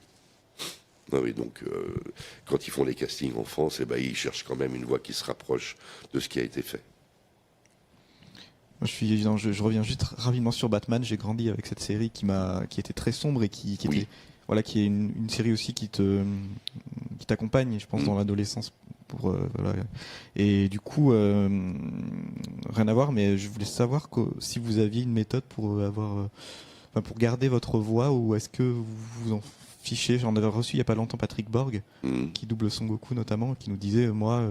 Speaker 2: Ah oui, donc quand ils font les castings en France, ils cherchent quand même une voix qui se rapproche de ce qui a été fait.
Speaker 4: Moi, je reviens juste rapidement sur Batman. J'ai grandi avec cette série qui était très sombre et qui était, voilà, qui est une série aussi qui t'accompagne, je pense, dans l'adolescence. Voilà. Et du coup, rien à voir, mais je voulais savoir si vous aviez une méthode pour pour garder votre voix, ou est-ce que vous vous en fichez? J'en avais reçu il y a pas longtemps Patrick Borg, qui double Son Goku notamment, qui nous disait moi.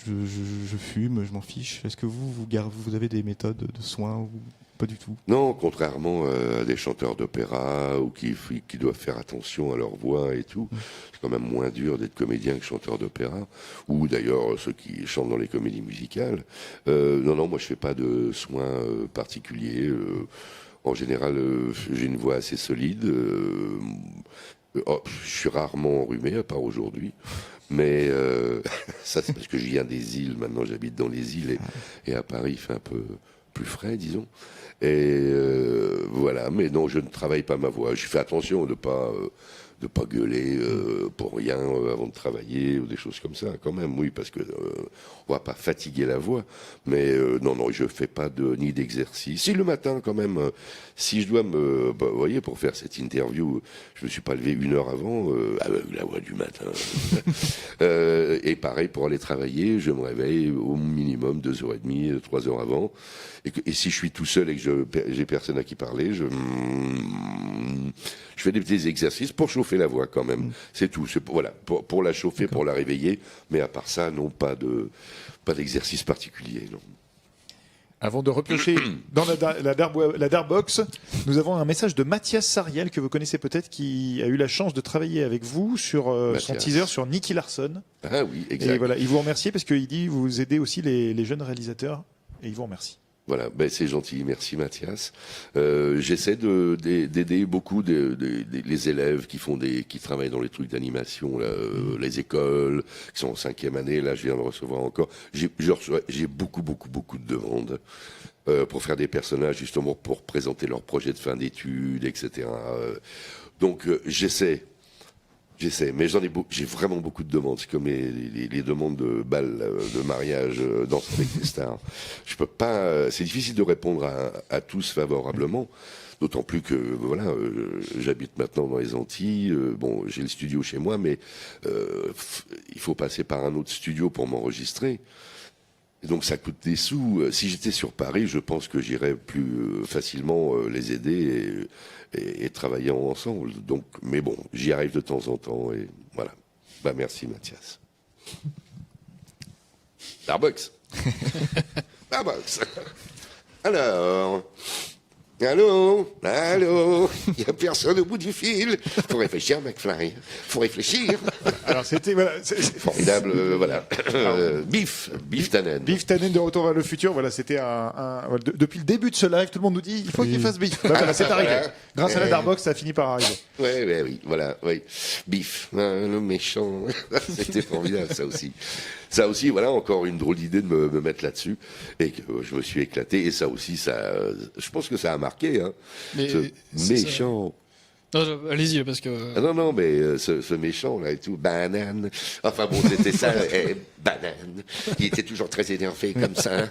Speaker 4: Je fume, je m'en fiche. Est-ce que vous avez des méthodes de soins ou pas du tout?
Speaker 2: Non, contrairement à des chanteurs d'opéra ou qui doivent faire attention à leur voix et tout. C'est quand même moins dur d'être comédien que chanteur d'opéra, ou d'ailleurs ceux qui chantent dans les comédies musicales. Non, moi je fais pas de soins particuliers. En général, j'ai une voix assez solide. Je suis rarement enrhumé, à part aujourd'hui. Mais ça, c'est parce que je viens des îles. Maintenant, j'habite dans les îles et à Paris, il fait un peu plus frais, disons. Et voilà. Mais non, je ne travaille pas ma voix. Je fais attention de pas gueuler pour rien avant de travailler ou des choses comme ça, quand même. Oui, parce que on va pas fatiguer la voix. Mais non, je fais pas ni d'exercice. Si le matin, quand même, si je dois vous voyez, pour faire cette interview, je me suis pas levé 1 heure avant avec la voix du matin. Et pareil, pour aller travailler, je me réveille au minimum 2h30, 3h avant. Et si je suis tout seul et que j'ai personne à qui parler, je fais des petits exercices pour chauffer la voix quand même. C'est tout. Voilà, pour la chauffer, pour la réveiller. Mais à part ça, non, pas d'exercice particulier, non.
Speaker 1: Avant de repiocher dans la Darbox, nous avons un message de Mathias Sariel, que vous connaissez peut-être, qui a eu la chance de travailler avec vous sur son teaser sur Nicky Larson.
Speaker 2: Ah oui, exact.
Speaker 1: Et voilà, il vous remercie parce qu'il dit vous aidez aussi les jeunes réalisateurs, et il vous remercie.
Speaker 2: Voilà, c'est gentil, merci Mathias. J'essaie d'aider beaucoup les élèves qui travaillent dans les trucs d'animation, les écoles, qui sont en 5e année. Là, je viens de recevoir encore. J'ai beaucoup de demandes pour faire des personnages, justement pour présenter leur projet de fin d'études, etc. Donc j'essaie, mais j'ai vraiment beaucoup de demandes. C'est comme les demandes de balles, de mariage, danse avec les stars. Je peux pas. C'est difficile de répondre à tous favorablement. D'autant plus que voilà, j'habite maintenant dans les Antilles. Bon, j'ai le studio chez moi, mais il faut passer par un autre studio pour m'enregistrer. Et donc ça coûte des sous. Si j'étais sur Paris, je pense que j'irais plus facilement les aider et travailler ensemble. Donc, mais bon, j'y arrive de temps en temps et voilà. Merci Mathias. Darbox. Darbox. Alors. Allô, il n'y a personne au bout du fil. Faut réfléchir, McFly. Faut réfléchir.
Speaker 1: Alors c'était
Speaker 2: formidable, voilà. Biff Tannen.
Speaker 1: Biff Tannen de Retour vers le futur. Voilà, c'était depuis le début de ce live, tout le monde nous dit il faut qu'il fasse Biff. Voilà, c'est arrivé. Grâce à la Darbox, ça a fini par arriver.
Speaker 2: Oui, voilà, oui. Biff, le méchant. C'était formidable, ça aussi. Ça aussi, voilà, encore une drôle d'idée de me mettre là-dessus et que je me suis éclaté. Et ça aussi, je pense que ça a marqué, hein.
Speaker 3: Mais
Speaker 2: ce méchant.
Speaker 3: Non, allez-y, parce que...
Speaker 2: Non, mais ce méchant, là, et tout, banane. Enfin bon, c'était ça, banane. Il était toujours très énervé, comme ça.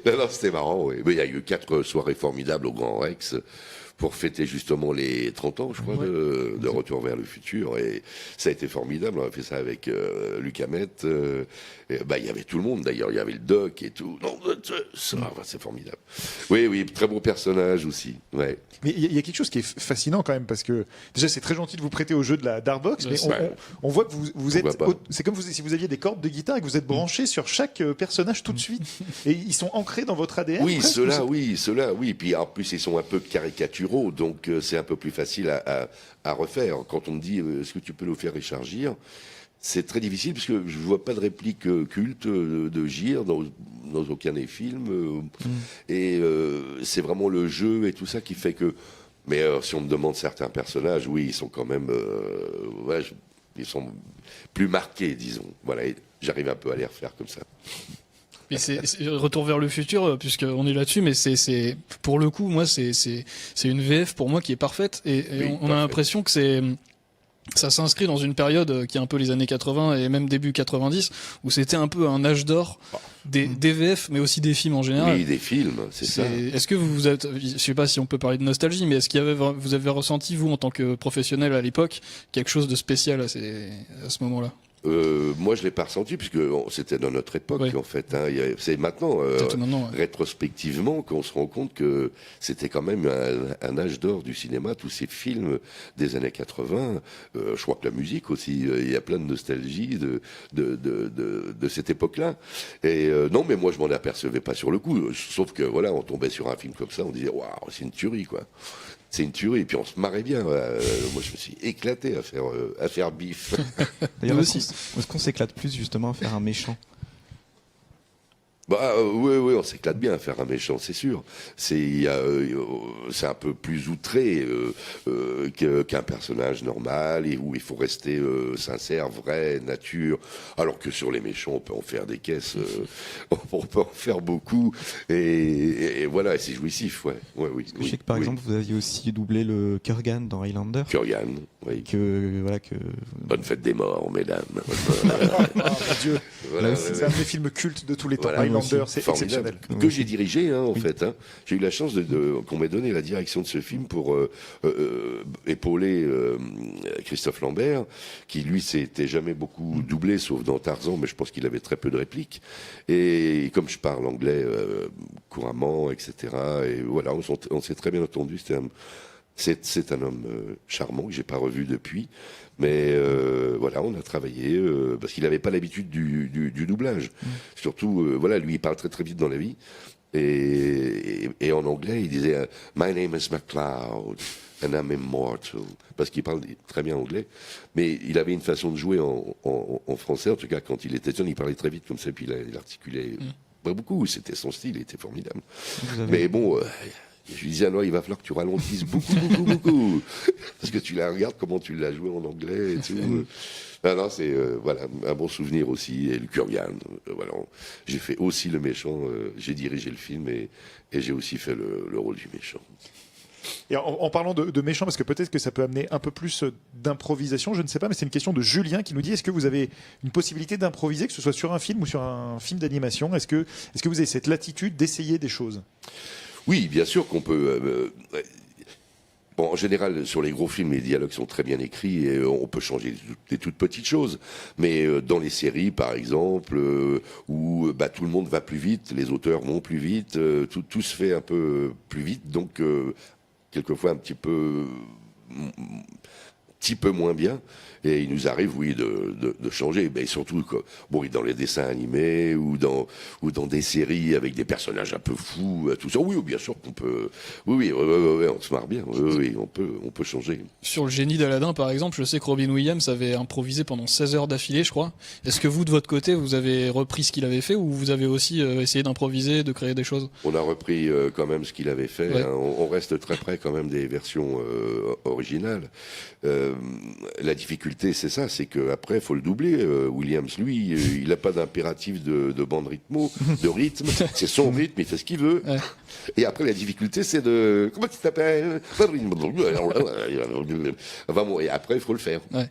Speaker 2: Non, c'était marrant, oui. Mais il y a eu 4 soirées formidables au Grand Rex pour fêter justement les 30 ans, je crois, de Retour vers le futur. Et ça a été formidable. On a fait ça avec Luc Hamet. Il y avait tout le monde, d'ailleurs. Il y avait le doc et tout. Non, c'est formidable. Oui, très beau personnage aussi. Ouais.
Speaker 1: Mais il y a quelque chose qui est fascinant quand même, parce que déjà, c'est très gentil de vous prêter au jeu de la Darbox, mais on voit que vous êtes... C'est comme si vous aviez des cordes de guitare et que vous êtes branchés sur chaque personnage tout de suite. Et ils sont ancrés dans votre ADN.
Speaker 2: Oui, ceux-là, oui. Puis en plus, ils sont un peu caricaturaux, donc c'est un peu plus facile à refaire. Quand on me dit, est-ce que tu peux nous faire échargir ? c'est très difficile parce que je vois pas de réplique culte de Gir dans aucun des films. Et c'est vraiment le jeu et tout ça qui fait que. Mais si on me demande certains personnages, oui, ils sont quand même, ils sont plus marqués, disons. Voilà, et j'arrive un peu à les refaire comme ça.
Speaker 3: Mais c'est Retour vers le futur, puisqu'on est là-dessus, mais c'est pour le coup, moi, c'est une VF pour moi qui est parfaite, et
Speaker 2: Oui,
Speaker 3: on a l'impression que ça s'inscrit dans une période qui est un peu les années 80 et même début 90, où c'était un peu un âge d'or des VF, mais aussi des films en général.
Speaker 2: Oui, des films, c'est ça.
Speaker 3: Est-ce que vous êtes, je sais pas si on peut parler de nostalgie, mais est-ce vous avez ressenti, vous, en tant que professionnel à l'époque, quelque chose de spécial à ce moment-là?
Speaker 2: Moi, je l'ai pas ressenti puisque c'était dans notre époque,
Speaker 3: Oui.
Speaker 2: en fait. Hein. C'est maintenant, rétrospectivement, qu'on se rend compte que c'était quand même un âge d'or du cinéma. Tous ces films des années 80. Je crois que la musique aussi. Il y a plein de nostalgie de cette époque-là. Et non, mais moi, je m'en apercevais pas sur le coup. Sauf que voilà, on tombait sur un film comme ça, on disait waouh, c'est une tuerie, quoi. C'est une tuerie, et puis on se marrait bien. Moi, je me suis éclaté à faire Bif.
Speaker 4: D'ailleurs, est-ce qu'on s'éclate plus justement à faire un méchant?
Speaker 2: Oui, on s'éclate bien à faire un méchant, c'est sûr. C'est un peu plus outré qu'un personnage normal et où il faut rester sincère, vrai, nature. Alors que sur les méchants, on peut en faire des caisses, on peut en faire beaucoup. Et voilà, et c'est jouissif, ouais. Oui.
Speaker 4: Je sais que par exemple, vous aviez aussi doublé le Kurgan dans Highlander.
Speaker 2: Kurgan, oui. Bonne fête des morts, mesdames.
Speaker 1: Mon Dieu.
Speaker 2: Voilà,
Speaker 1: c'est un des films cultes de tous les temps.
Speaker 2: Voilà.
Speaker 1: Highlander, c'est
Speaker 2: formidable.
Speaker 1: exceptionnel.
Speaker 2: Que j'ai dirigé, en fait. Hein. J'ai eu la chance qu'on m'ait donné la direction de ce film pour épauler Christophe Lambert, qui lui s'était jamais beaucoup doublé, sauf dans Tarzan, mais je pense qu'il avait très peu de répliques. Et comme je parle anglais couramment, etc. Et voilà, on s'est très bien entendu. C'est un homme charmant que j'ai pas revu depuis, mais voilà, on a travaillé parce qu'il n'avait pas l'habitude du doublage. Surtout, voilà, lui il parle très très vite dans la vie et en anglais il disait My name is MacLeod and I'm immortal parce qu'il parle très bien anglais, mais il avait une façon de jouer en français, en tout cas quand il était jeune, il parlait très vite comme ça, puis il articulait pas beaucoup. C'était son style, il était formidable. Mais bon. Je lui disais, alors, il va falloir que tu ralentisses beaucoup. Parce que tu la regardes comment tu l'as joué en anglais et tout. Non, c'est, voilà, un bon souvenir aussi. Et le Kurgan, voilà. J'ai fait aussi le méchant, j'ai dirigé le film et j'ai aussi fait le rôle du méchant.
Speaker 1: Et en parlant de méchants, parce que peut-être que ça peut amener un peu plus d'improvisation, je ne sais pas, mais c'est une question de Julien qui nous dit, est-ce que vous avez une possibilité d'improviser, que ce soit sur un film ou sur un film d'animation? Est-ce que vous avez cette latitude d'essayer des choses?
Speaker 2: Oui, bien sûr qu'on peut. Bon, en général, sur les gros films, les dialogues sont très bien écrits et on peut changer des toutes petites choses. Mais dans les séries, par exemple, où tout le monde va plus vite, les auteurs vont plus vite, tout se fait un peu plus vite, donc quelquefois un petit peu moins bien. Et il nous arrive, oui, de changer. Mais surtout, dans les dessins animés ou dans des séries avec des personnages un peu fous, tout ça. Oui, bien sûr qu'on peut. Oui, on se marre bien. Oui, on peut changer.
Speaker 3: Sur le génie d'Aladin, par exemple, je sais que Robin Williams avait improvisé pendant 16 heures d'affilée, je crois. Est-ce que vous, de votre côté, vous avez repris ce qu'il avait fait ou vous avez aussi essayé d'improviser, de créer des choses?
Speaker 2: On a repris quand même ce qu'il avait fait.
Speaker 3: Ouais.
Speaker 2: Hein. On reste très près quand même des versions originales. La difficulté, c'est ça, c'est qu'après, il faut le doubler. Williams, lui, il n'a pas d'impératif de bande de rythme. C'est son rythme, il fait ce qu'il veut.
Speaker 3: Ouais.
Speaker 2: Et après, la difficulté, c'est de... Comment tu t'appelles? Enfin, bon, et après, il faut le faire.
Speaker 3: Ouais.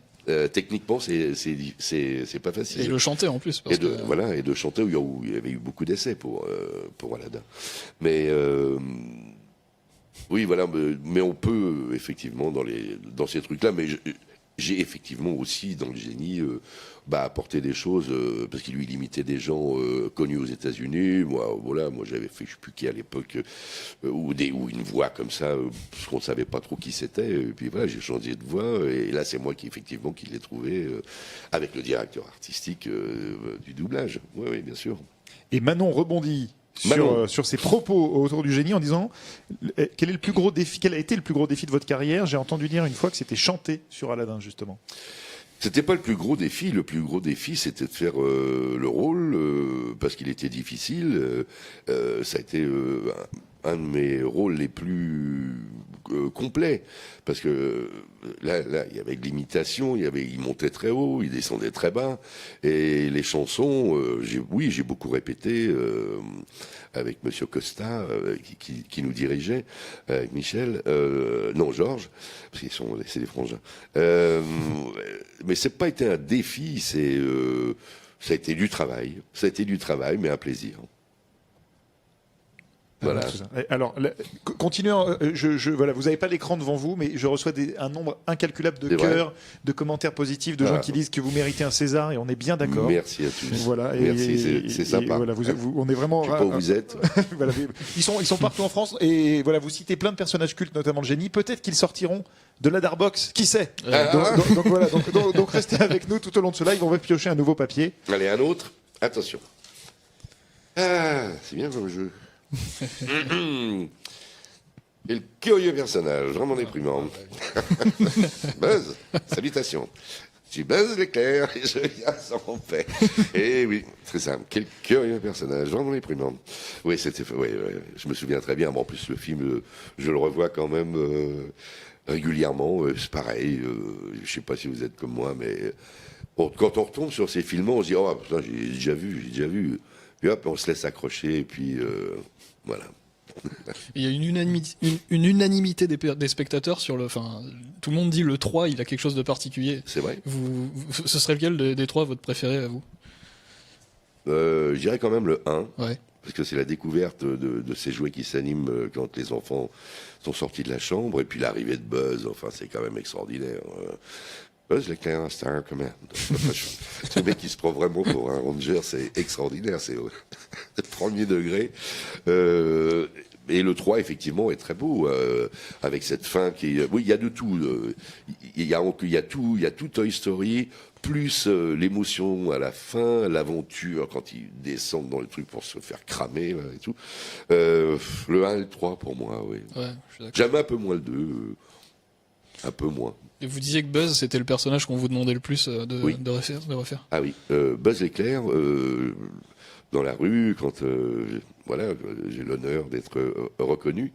Speaker 2: Techniquement, c'est pas facile.
Speaker 3: Et le chanter en plus.
Speaker 2: Et de chanter où il y avait eu beaucoup d'essais pour Aladin. Mais... oui, voilà, mais on peut effectivement dans ces trucs-là, mais j'ai effectivement aussi dans le génie apporté des choses parce qu'il lui imitait des gens connus aux États-Unis. Moi, j'avais fait, je sais plus qui à l'époque, ou une voix comme ça, parce qu'on ne savait pas trop qui c'était. Et puis voilà, j'ai changé de voix et là c'est moi qui l'ai trouvé avec le directeur artistique du doublage. Oui, bien sûr.
Speaker 1: Et Manon rebondit sur ses propos autour du génie en disant quel a été le plus gros défi de votre carrière? J'ai entendu dire une fois que c'était chanter sur Aladin, justement.
Speaker 2: C'était pas le plus gros défi. Le plus gros défi, c'était de faire le rôle parce qu'il était difficile. Ça a été un de mes rôles les plus complets parce que là, il y avait de l'imitation, il montait très haut, il descendait très bas, et les chansons, j'ai beaucoup répété avec Monsieur Costa qui nous dirigeait, avec Michel, non Georges, parce c'est des frangins. Mais c'est pas été un défi, ça a été du travail, mais un plaisir. Voilà.
Speaker 1: Alors, continuez. Voilà, vous n'avez pas l'écran devant vous, mais je reçois un nombre incalculable de cœurs, de commentaires positifs, de gens qui disent que vous méritez un César, et on est bien d'accord.
Speaker 2: Merci à tous.
Speaker 1: Voilà,
Speaker 2: merci, c'est sympa.
Speaker 1: Voilà, on est vraiment.
Speaker 2: Je sais pas où vous êtes.
Speaker 1: Voilà, ils sont partout en France, et voilà, vous citez plein de personnages cultes, notamment le génie. Peut-être qu'ils sortiront de la Darbox, qui sait. Donc voilà, donc restez avec nous tout au long de ce live. On va piocher un nouveau papier.
Speaker 2: Allez, un autre. Attention. Ah, c'est bien comme jeu. Et le curieux personnage, vraiment déprimant. Buzz, salutations. Je suis Buzz l'éclair et je viens sans paix. Et oui, très simple. Quel curieux personnage, vraiment déprimant. Oui, je me souviens très bien. Mais en plus, le film, je le revois quand même régulièrement. C'est pareil. Je sais pas si vous êtes comme moi, mais quand on retombe sur ces films, on se dit, oh putain, j'ai déjà vu. Puis hop, on se laisse accrocher et puis voilà.
Speaker 3: Il y a une unanimité des spectateurs sur le. Enfin, tout le monde dit le 3, il a quelque chose de particulier.
Speaker 2: C'est vrai.
Speaker 3: Ce serait lequel des 3 votre préféré à vous?
Speaker 2: Je dirais quand même le 1.
Speaker 3: Ouais.
Speaker 2: Parce que c'est la découverte de ces jouets qui s'animent quand les enfants sont sortis de la chambre. Et puis l'arrivée de Buzz, enfin, c'est quand même extraordinaire. Buzz l'éclair, Star Command. Ce mec qui se prend vraiment pour un ranger, c'est extraordinaire. C'est premier degré. Et le 3, effectivement, est très beau, avec cette fin qui est... Oui, il y a de tout. Il y a tout Toy Story, plus l'émotion à la fin, l'aventure quand ils descendent dans le truc pour se faire cramer, là, et tout. Le 1 et le 3, pour moi, oui.
Speaker 3: Ouais, je suis d'accord.
Speaker 2: Jamais un peu moins le 2. Un peu moins.
Speaker 3: Et vous disiez que Buzz, c'était le personnage qu'on vous demandait le plus de refaire.
Speaker 2: Ah oui, Buzz l'éclair, dans la rue, quand j'ai l'honneur d'être reconnu,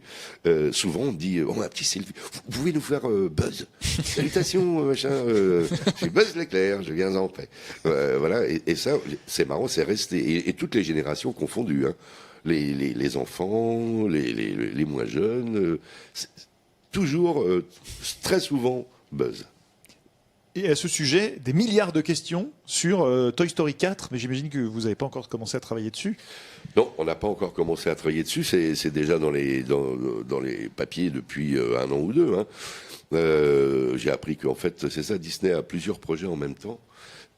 Speaker 2: souvent on me dit, oh, un petit selfie, vous pouvez nous faire Buzz, salutations, machin, je suis Buzz l'éclair, je viens en paix. Voilà, et ça, c'est marrant, c'est resté, et toutes les générations confondues, hein. Les enfants, les moins jeunes, toujours, très souvent, Buzz.
Speaker 1: Et à ce sujet, des milliards de questions sur Toy Story 4, mais j'imagine que vous n'avez pas encore commencé à travailler dessus.
Speaker 2: Non, on n'a pas encore commencé à travailler dessus, c'est déjà dans les papiers depuis 1 an ou 2. Hein. J'ai appris qu'en fait, c'est ça, Disney a plusieurs projets en même temps.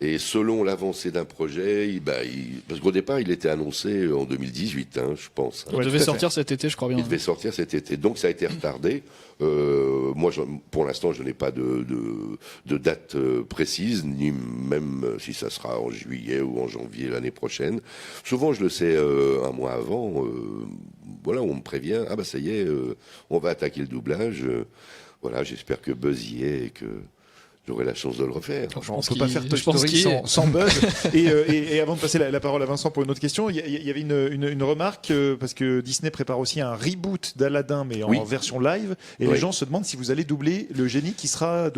Speaker 2: Et selon l'avancée d'un projet, parce qu'au départ, il était annoncé en 2018, hein, je pense.
Speaker 3: Il devait sortir cet été, je crois bien.
Speaker 2: Il devait sortir cet été, donc ça a été retardé. Moi, pour l'instant, je n'ai pas de date précise, ni même si ça sera en juillet ou en janvier l'année prochaine. Souvent, je le sais un mois avant. Voilà, on me prévient. Ah bah ça y est, on va attaquer le doublage. Voilà, j'espère que Buzz y est et que j'aurai la chance de le refaire.
Speaker 1: On ne peut pas faire Toy Story sans Buzz. Et avant de passer la parole à Vincent pour une autre question, il y avait une remarque, parce que Disney prépare aussi un reboot d'Aladin, mais en version live. Et les gens se demandent si vous allez doubler le génie qui sera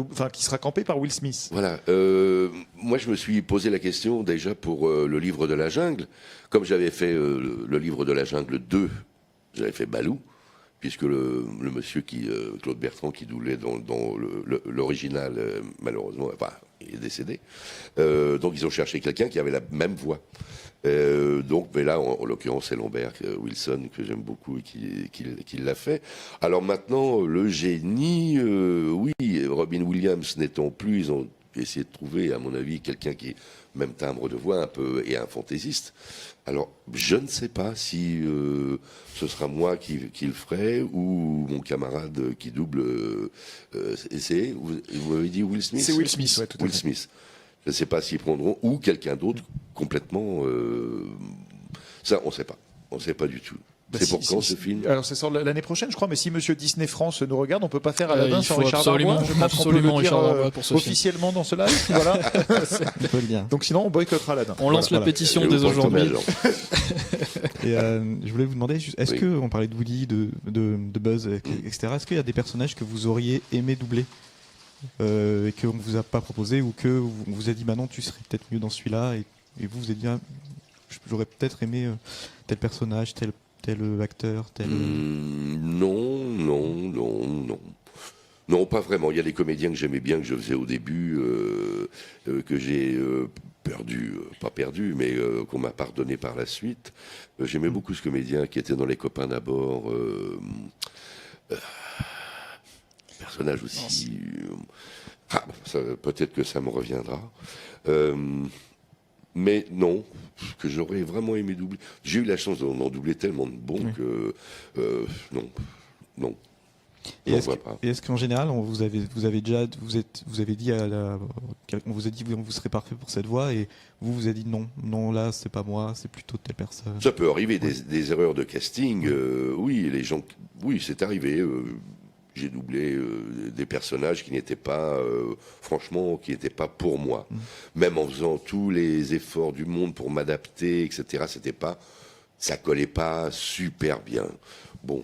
Speaker 1: campé par Will Smith.
Speaker 2: Voilà. Moi, je me suis posé la question déjà pour le livre de la jungle. Comme j'avais fait le livre de la jungle 2, j'avais fait Balou. Puisque le monsieur Claude Bertrand qui doublait dans l'original, malheureusement, enfin, il est décédé. Donc ils ont cherché quelqu'un qui avait la même voix. Mais là, en l'occurrence, c'est Lambert Wilson, que j'aime beaucoup et qui l'a fait. Alors maintenant, le génie, oui, Robin Williams n'étant plus, ils ont essayé de trouver, à mon avis, quelqu'un qui est même timbre de voix un peu et un fantaisiste. Alors, je ne sais pas si ce sera moi qui le ferai ou mon camarade qui double. Vous m'avez dit Will Smith.
Speaker 1: C'est Will Smith, ouais, tout à fait.
Speaker 2: Will Smith. Je ne sais pas s'ils prendront ou quelqu'un d'autre complètement. Ça, on ne sait pas. On ne sait pas du tout. C'est pour quand ce film?
Speaker 1: Alors ça sort l'année prochaine, je crois, mais si Monsieur Disney France nous regarde, on peut pas faire Aladdin
Speaker 3: Il
Speaker 1: sans
Speaker 3: faut
Speaker 1: Richard
Speaker 3: absolument,
Speaker 1: Darbois. Je pense qu'on peut le
Speaker 3: absolument
Speaker 1: dire,
Speaker 3: Richard Darbois pour ce film.
Speaker 1: officiellement dans ce live. Voilà.
Speaker 4: On peut le dire.
Speaker 1: Donc sinon, on boycottera Aladdin.
Speaker 3: On lance la pétition
Speaker 2: Et
Speaker 3: dès
Speaker 2: vous prenez
Speaker 3: aujourd'hui.
Speaker 2: Thomas Jean.
Speaker 4: Et je voulais vous demander, est-ce
Speaker 2: Oui.
Speaker 4: que on parlait de Woody, de Buzz, etc. Est-ce qu'il y a des personnages que vous auriez aimé doubler et qu'on ne vous a pas proposé, ou que on vous a dit bah non, tu serais peut-être mieux dans celui-là, et vous avez dit ah, j'aurais peut-être aimé tel personnage, tel acteur, tel.
Speaker 2: Non. Non, pas vraiment. Il y a des comédiens que j'aimais bien, que je faisais au début, que j'ai pas perdu, mais qu'on m'a pardonné par la suite. J'aimais beaucoup ce comédien qui était dans Les Copains d'abord. Personnage aussi. Peut-être que ça me reviendra. Mais non, que j'aurais vraiment aimé doubler. J'ai eu la chance d'en doubler tellement de bons que non.
Speaker 4: Et est-ce qu'en général, vous avez dit on vous a dit vous serez parfait pour cette voix, et vous avez dit non là c'est pas moi, c'est plutôt telle personne.
Speaker 2: Ça peut arriver des erreurs de casting. Oui, c'est arrivé. J'ai doublé des personnages qui n'étaient pas, franchement, qui n'étaient pas pour moi. Même en faisant tous les efforts du monde pour m'adapter, etc., ça collait pas super bien. Bon,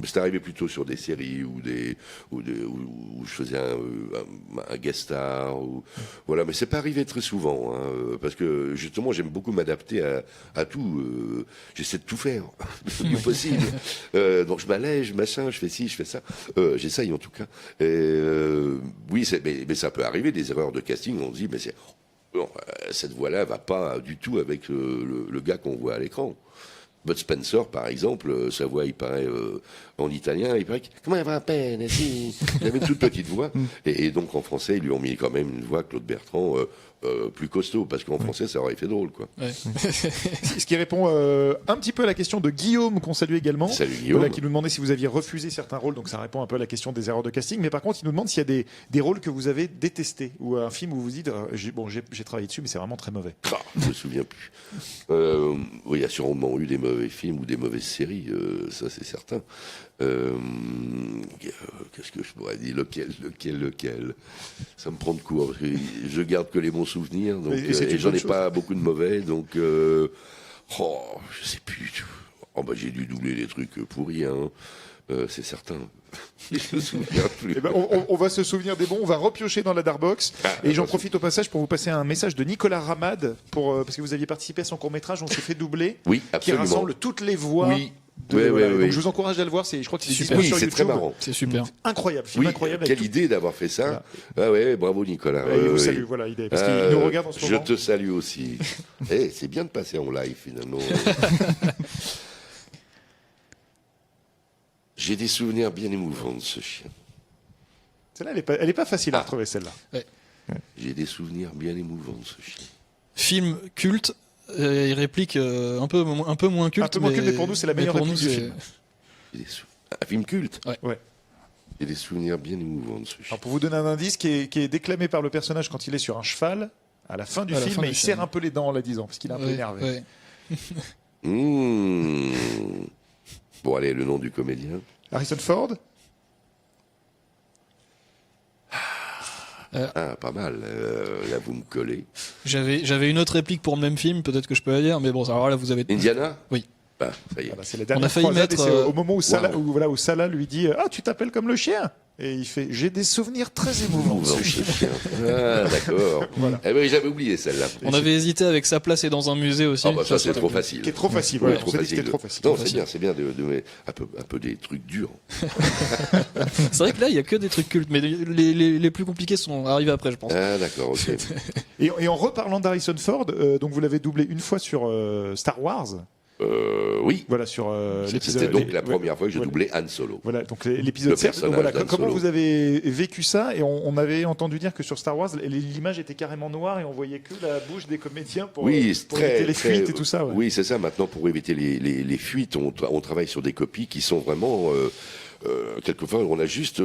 Speaker 2: c'est arrivé plutôt sur des séries où je faisais un guest star. Voilà, mais c'est pas arrivé très souvent, parce que justement j'aime beaucoup m'adapter à tout. J'essaie de tout faire, le mieux possible. Donc je m'allège, machin, je fais ci, je fais ça. J'essaye en tout cas. Oui, mais ça peut arriver, des erreurs de casting. On se dit, mais cette voix-là va pas du tout avec le gars qu'on voit à l'écran. Bud Spencer, par exemple, sa voix, il paraît en italien, il paraît comment elle va à peine, il avait une toute petite voix, et donc en français, ils lui ont mis quand même une voix, Claude Bertrand, plus costaud, parce qu'en français, ça aurait été drôle, quoi.
Speaker 3: Ouais.
Speaker 1: Ce qui répond un petit peu à la question de Guillaume, qu'on salue également.
Speaker 2: Salut Guillaume.
Speaker 1: Voilà, qui nous demandait si vous aviez refusé certains rôles, donc ça répond un peu à la question des erreurs de casting. Mais par contre, il nous demande s'il y a des rôles que vous avez détestés, ou un film où vous vous dites, j'ai travaillé dessus, mais c'est vraiment très mauvais.
Speaker 2: Je me souviens plus. Oui, il y a sûrement eu des mauvais films ou des mauvaises séries, ça c'est certain. Qu'est-ce que je pourrais dire, lequel ça me prend de court, parce que je garde que les bons souvenirs, donc, et j'en ai pas beaucoup de mauvais, donc je sais plus. J'ai dû doubler des trucs pourris, c'est certain. Je me souviens plus.
Speaker 1: Eh ben, on va se souvenir des bons, on va repiocher dans la Darbox. Et j'en profite au passage pour vous passer un message de Nicolas Ramad, parce que vous aviez participé à son court-métrage, On s'est fait doubler,
Speaker 2: Oui,
Speaker 1: qui
Speaker 2: absolument.
Speaker 1: rassemble toutes les voix.
Speaker 2: Oui.
Speaker 1: Voilà.
Speaker 2: Oui.
Speaker 1: Donc je vous encourage à le voir, je crois que c'est
Speaker 3: Super.
Speaker 1: disponible
Speaker 2: Oui,
Speaker 1: sur
Speaker 2: c'est
Speaker 1: YouTube.
Speaker 2: très marrant.
Speaker 3: C'est super.
Speaker 1: Incroyable, film
Speaker 2: Oui,
Speaker 1: incroyable.
Speaker 2: quelle
Speaker 1: avec
Speaker 2: idée d'avoir fait ça. Ah ouais, bravo Nicolas.
Speaker 1: tout. Il vous
Speaker 2: Oui.
Speaker 1: salue, voilà, parce qu'il nous regarde en ce
Speaker 2: Je
Speaker 1: moment.
Speaker 2: te salue aussi. C'est bien de passer en live finalement. J'ai des souvenirs bien émouvants de ce chien.
Speaker 1: Celle-là, elle est pas facile à retrouver, celle-là.
Speaker 2: J'ai des souvenirs bien émouvants de ce chien.
Speaker 3: Film culte, il réplique un peu moins culte.
Speaker 1: Un peu moins culte, mais pour nous, c'est la meilleure
Speaker 3: pour nous,
Speaker 1: réplique du
Speaker 3: c'est-
Speaker 1: film.
Speaker 2: Un film culte.
Speaker 1: Ouais.
Speaker 2: J'ai des souvenirs bien émouvants de ce chien.
Speaker 1: Alors pour vous donner un indice, qui est déclamé par le personnage quand il est sur un cheval, à la fin du
Speaker 3: À la
Speaker 1: film,
Speaker 3: fin
Speaker 1: et
Speaker 3: du
Speaker 1: il
Speaker 3: film.
Speaker 1: serre un peu les dents en la disant, parce qu'il est un peu
Speaker 3: Ouais,
Speaker 1: énervé.
Speaker 3: ouais.
Speaker 2: Bon, allez, le nom du comédien.
Speaker 1: Harrison Ford.
Speaker 2: Ah, pas mal. Là, vous me collez.
Speaker 3: J'avais une autre réplique pour le même film, peut-être que je peux la dire, mais bon, alors là, vous avez.
Speaker 2: Indiana.
Speaker 3: Oui.
Speaker 2: Ah, ça y est.
Speaker 1: Voilà, c'est la dernière
Speaker 3: On a failli
Speaker 1: croisade, et
Speaker 3: mettre,
Speaker 1: c'est au moment où Salah,
Speaker 2: Wow.
Speaker 1: où Salah lui dit « Ah, tu t'appelles comme le chien ?» Et il fait « J'ai des souvenirs très émouvants de ce
Speaker 2: Émouvant,
Speaker 1: chien.
Speaker 2: ce chien. Ah, d'accord. Eh ben, j'avais oublié celle-là.
Speaker 3: On avait hésité avec Sa place et dans un musée aussi.
Speaker 2: Ah, bah, ça, c'est trop facile. »
Speaker 1: Qui est trop facile.
Speaker 2: Ouais,
Speaker 1: Voilà, on s'est dit que c'était trop facile.
Speaker 2: Non, c'est bien de mettre un peu des trucs durs.
Speaker 3: C'est vrai que là, il y a que des trucs cultes, mais les plus compliqués sont arrivés après, je pense.
Speaker 2: Ah, d'accord, ok.
Speaker 1: Et en reparlant d'Harrison Ford, donc vous l'avez doublé une fois sur Star Wars.
Speaker 2: Oui.
Speaker 1: Voilà, sur l'épisode.
Speaker 2: C'était donc la première fois que je
Speaker 1: voilà.
Speaker 2: doublais Han Solo.
Speaker 1: Voilà, donc l'épisode
Speaker 2: Le
Speaker 1: 7. Donc voilà,
Speaker 2: personnage d'Han
Speaker 1: comment
Speaker 2: Solo.
Speaker 1: vous avez vécu ça? Et on avait entendu dire que sur Star Wars, l'image était carrément noire et on voyait que la bouche des comédiens pour,
Speaker 2: Oui, c'est
Speaker 1: pour
Speaker 2: très,
Speaker 1: éviter les
Speaker 2: très-
Speaker 1: fuites et tout ça. Ouais.
Speaker 2: Oui, c'est ça. Maintenant, pour éviter les fuites, on travaille sur des copies qui sont vraiment. Quelquefois, on a juste,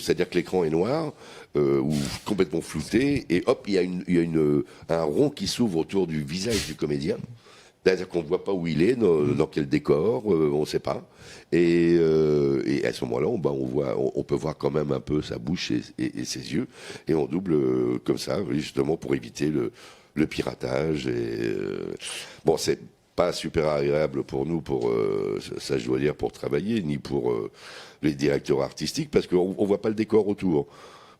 Speaker 2: c'est-à-dire que l'écran est noir ou complètement flouté, et hop, il y a un rond qui s'ouvre autour du visage du comédien. C'est-à-dire qu'on ne voit pas où il est, dans quel décor, on ne sait pas. Et à ce moment-là, on peut voir quand même un peu sa bouche et ses yeux, et on double comme ça, justement pour éviter le piratage. Bon, c'est pas super agréable pour nous, ça je dois dire, pour travailler, ni pour les directeurs artistiques, parce qu'on voit pas le décor autour.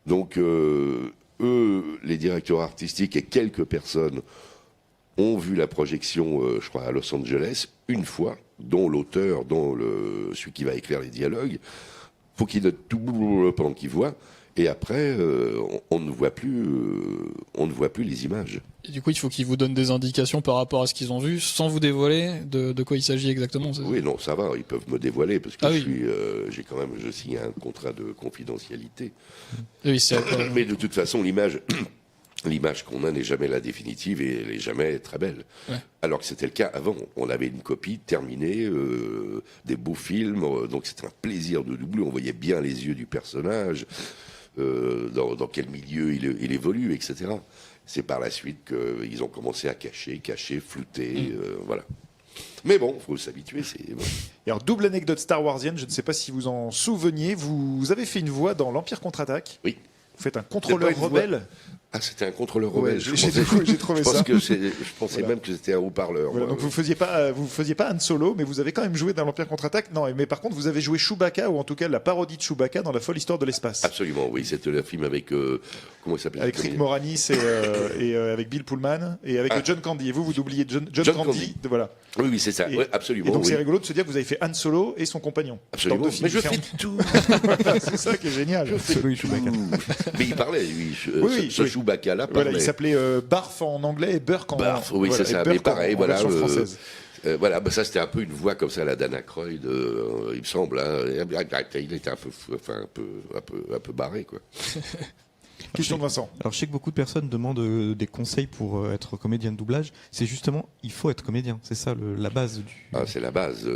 Speaker 2: Donc eux, les directeurs artistiques et quelques personnes ont vu la projection, je crois, à Los Angeles, une fois, dont l'auteur, celui qui va écrire les dialogues. Faut qu'il note tout pendant qu'il voit, et après, on ne voit plus les images.
Speaker 3: Et du coup, il faut qu'ils vous donnent des indications par rapport à ce qu'ils ont vu, sans vous dévoiler de quoi il s'agit exactement.
Speaker 2: Oui, non, ça va, ils peuvent me dévoiler, parce que
Speaker 3: oui.
Speaker 2: je signe un contrat de confidentialité.
Speaker 3: Oui,
Speaker 2: Mais de toute façon, l'image qu'on a n'est jamais la définitive et elle n'est jamais très belle. Ouais. Alors que c'était le cas avant. On avait une copie terminée, des beaux films, donc c'était un plaisir de doubler. On voyait bien les yeux du personnage, dans quel milieu il évolue, etc. C'est par la suite qu'ils ont commencé à cacher, flouter, voilà. Mais bon, il faut s'habituer. Bon.
Speaker 1: Et alors, double anecdote Star Warsienne, je ne sais pas si vous en souveniez, vous avez fait une voix dans l'Empire contre-attaque.
Speaker 2: Oui.
Speaker 1: Vous faites un contrôleur rebelle.
Speaker 2: Ah, c'était un contrôleur rebelle.
Speaker 1: J'ai trouvé ça.
Speaker 2: Je pensais même que c'était un haut-parleur.
Speaker 1: Voilà, donc vous faisiez pas Han Solo, mais vous avez quand même joué dans l'Empire contre-attaque. Non, mais par contre, vous avez joué Chewbacca, ou en tout cas la parodie de Chewbacca dans La folle histoire de l'espace.
Speaker 2: Absolument, oui. C'était le film avec comment il s'appelle ?
Speaker 1: Avec Rick Moranis et avec Bill Pullman et avec John Candy. Et vous doubliez John Candy. Voilà.
Speaker 2: Oui, c'est ça. Absolument.
Speaker 1: Et donc c'est rigolo de se dire que vous avez fait Han Solo et son compagnon.
Speaker 2: Absolument. Mais je fais tout.
Speaker 1: C'est ça qui est génial.
Speaker 2: Mais il parlait, lui. Ce Chewbacca-là parlait.
Speaker 1: Voilà, il s'appait Barf en anglais et Burk en français.
Speaker 2: Barf, oui, c'est ça. Mais pareil, voilà. Voilà, ça c'était un peu une voix comme ça, la Dana Aykroyd, il me semble. Hein. Il était un peu barré, quoi.
Speaker 1: Question de Vincent.
Speaker 4: Alors je sais que beaucoup de personnes demandent des conseils pour être comédien de doublage. C'est justement, il faut être comédien. C'est ça la base du...
Speaker 2: Ah, c'est la base.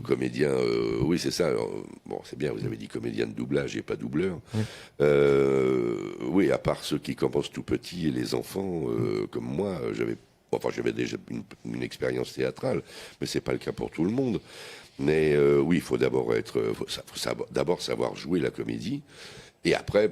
Speaker 2: Comédien, oui, c'est ça. Alors, bon, c'est bien, vous avez dit comédien de doublage et pas doubleur. Oui, oui, à part ceux qui commencent tout petits et les enfants, comme moi, j'avais déjà une expérience théâtrale, mais c'est pas le cas pour tout le monde. Mais oui, il faut d'abord d'abord savoir jouer la comédie, et après,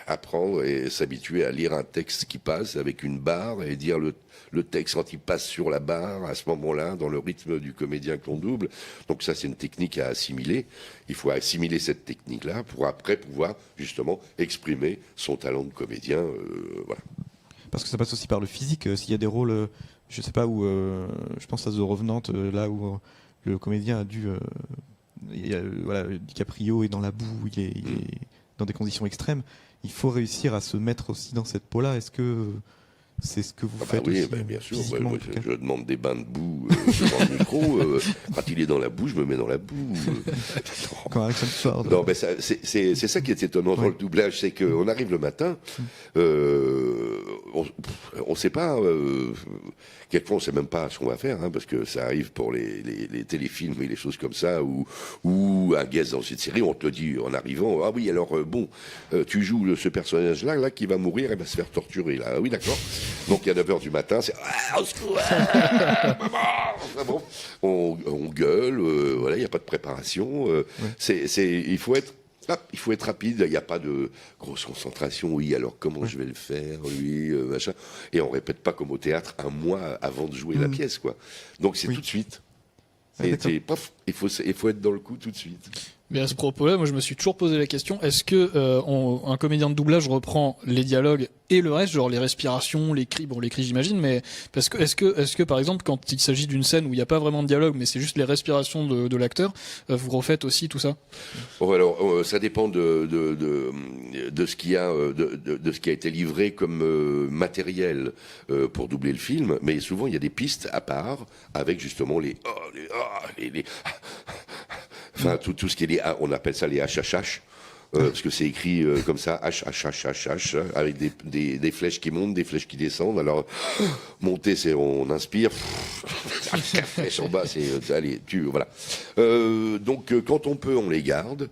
Speaker 2: apprendre et s'habituer à lire un texte qui passe avec une barre et dire le texte quand il passe sur la barre, à ce moment-là, dans le rythme du comédien qu'on double. Donc ça, c'est une technique à assimiler. Il faut assimiler cette technique-là pour après pouvoir justement exprimer son talent de comédien. Voilà.
Speaker 4: Parce que ça passe aussi par le physique. S'il y a des rôles, je sais pas où, je pense à The Revenant, là où le comédien a dû, voilà, DiCaprio est dans la boue, il est dans des conditions extrêmes. Il faut réussir à se mettre aussi dans cette peau-là. Est-ce que c'est ce que vous faites
Speaker 2: oui,
Speaker 4: aussi,
Speaker 2: bien sûr. Moi, je demande des bains de boue devant le micro. Quand il est dans la boue, je me mets dans la boue.
Speaker 4: Quand Harrison Ford.
Speaker 2: Non, mais c'est ça qui est étonnant dans le doublage, c'est qu'on arrive le matin, on sait pas. Quelquefois, on sait même pas ce qu'on va faire, hein, parce que ça arrive pour les téléfilms et les choses comme ça, ou un guest dans une série, on te le dit en arrivant. Ah oui, alors tu joues ce personnage-là, qui va mourir et va se faire torturer. Là, ah oui, d'accord. Donc à 9h du matin, c'est au secours, bon, on gueule, voilà, il n'y a pas de préparation. Il faut être rapide, il n'y a pas de grosse concentration. Oui, alors comment je vais le faire, oui, machin. Et on répète pas comme au théâtre un mois avant de jouer la pièce, quoi. Donc c'est tout de suite. Et il faut être dans le coup tout de suite.
Speaker 3: Mais à ce propos-là, moi je me suis toujours posé la question, est-ce que un comédien de doublage reprend les dialogues et le reste, genre les respirations, les cris, j'imagine, mais parce que est-ce que par exemple quand il s'agit d'une scène où il n'y a pas vraiment de dialogue, mais c'est juste les respirations de l'acteur, vous refaites aussi tout ça?
Speaker 2: Bon, alors ça dépend de ce qu'il y a, de ce qui a été livré comme matériel pour doubler le film, mais souvent il y a des pistes à part avec justement enfin tout ce qui est on appelle ça les HHH. Parce que c'est écrit comme ça, H, avec des flèches qui montent, des flèches qui descendent. Alors, monter, c'est on inspire, la flèche en bas, c'est allez, voilà. Donc, quand on peut, on les garde.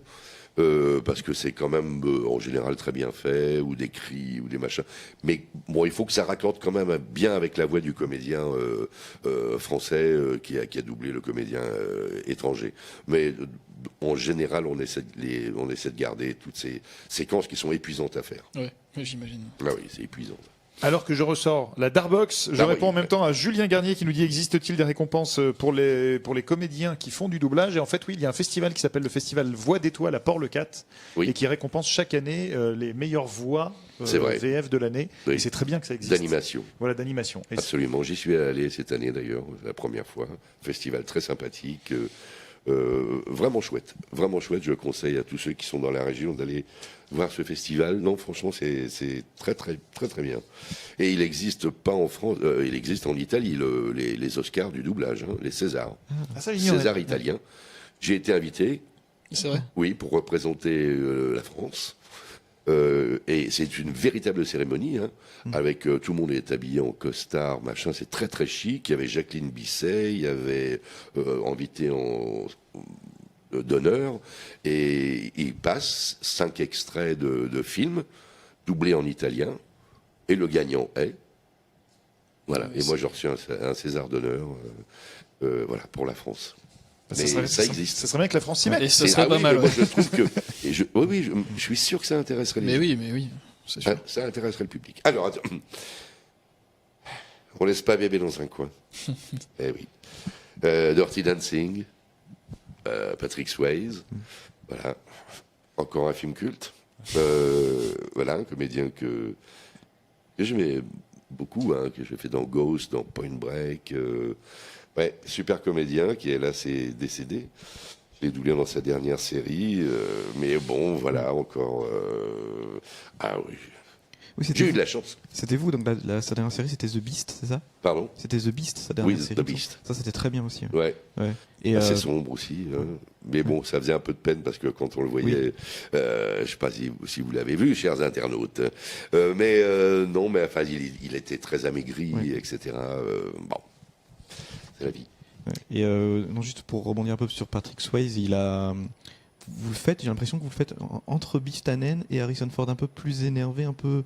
Speaker 2: parce que c'est quand même en général très bien fait, ou des cris, ou des machins. Mais bon, il faut que ça raccorde quand même bien avec la voix du comédien français qui a doublé le comédien étranger. Mais en général, on essaie de garder toutes ces séquences qui sont épuisantes à faire.
Speaker 3: Ouais, j'imagine.
Speaker 2: Ah oui, c'est épuisant.
Speaker 1: Alors que je ressors la Darbox, je réponds en même temps à Julien Garnier qui nous dit: existe-t-il des récompenses pour les comédiens qui font du doublage? Et en fait, oui, il y a un festival qui s'appelle le festival Voix d'étoiles à Port-le-Cat, et qui récompense chaque année les meilleures voix VF de l'année.
Speaker 2: Oui.
Speaker 1: Et c'est très bien que ça existe.
Speaker 2: D'animation.
Speaker 1: Voilà, d'animation. Et
Speaker 2: absolument, j'y suis allé cette année d'ailleurs, la première fois. Festival très sympathique. Vraiment chouette, je conseille à tous ceux qui sont dans la région d'aller voir ce festival. Non, franchement, c'est très bien. Et il n'existe pas en France, il existe en Italie les Oscars du doublage, les Césars. César italien. J'ai été invité.
Speaker 3: C'est vrai?
Speaker 2: Oui, pour représenter la France. Et c'est une véritable cérémonie, avec tout le monde est habillé en costard, machin, c'est très chic. Il y avait Jacqueline Bisset, il y avait invité d'honneur, et il passe 5 extraits de films doublés en italien, et le gagnant est. Voilà. Et moi j'ai reçu un César d'honneur, voilà, pour la France. Mais ça existe.
Speaker 1: Ça serait bien que la France s'y mette.
Speaker 3: Et ça serait pas mal.
Speaker 2: Moi, je trouve que. Je suis sûr que ça intéresserait les gens.
Speaker 3: Mais oui, c'est sûr.
Speaker 2: Ça intéresserait le public. Alors, attends. On laisse pas bébé dans un coin. Eh oui. Dirty Dancing, Patrick Swayze. Voilà. Encore un film culte. Voilà, un comédien que j'aimais beaucoup, que j'ai fait dans Ghost, dans Point Break. Ouais, super comédien qui, hélas, est décédé. Je l'ai doublé dans sa dernière série. Mais bon, voilà, encore. Ah oui. J'ai eu de la chance.
Speaker 4: C'était vous, donc sa dernière série, c'était The Beast, c'est ça?
Speaker 2: Pardon?
Speaker 4: C'était The Beast, sa dernière série.
Speaker 2: The Beast.
Speaker 4: Ça, c'était très bien aussi.
Speaker 2: Ouais.
Speaker 4: Et
Speaker 2: assez sombre aussi. Mais bon, ça faisait un peu de peine parce que quand on le voyait, je sais pas si vous l'avez vu, chers internautes. Mais non, mais enfin, il était très amaigri, etc. Bon. C'est la vie.
Speaker 4: Et non, juste pour rebondir un peu sur Patrick Swayze, vous le faites, j'ai l'impression que vous le faites entre Biff Tannen et Harrison Ford, un peu plus énervé, un peu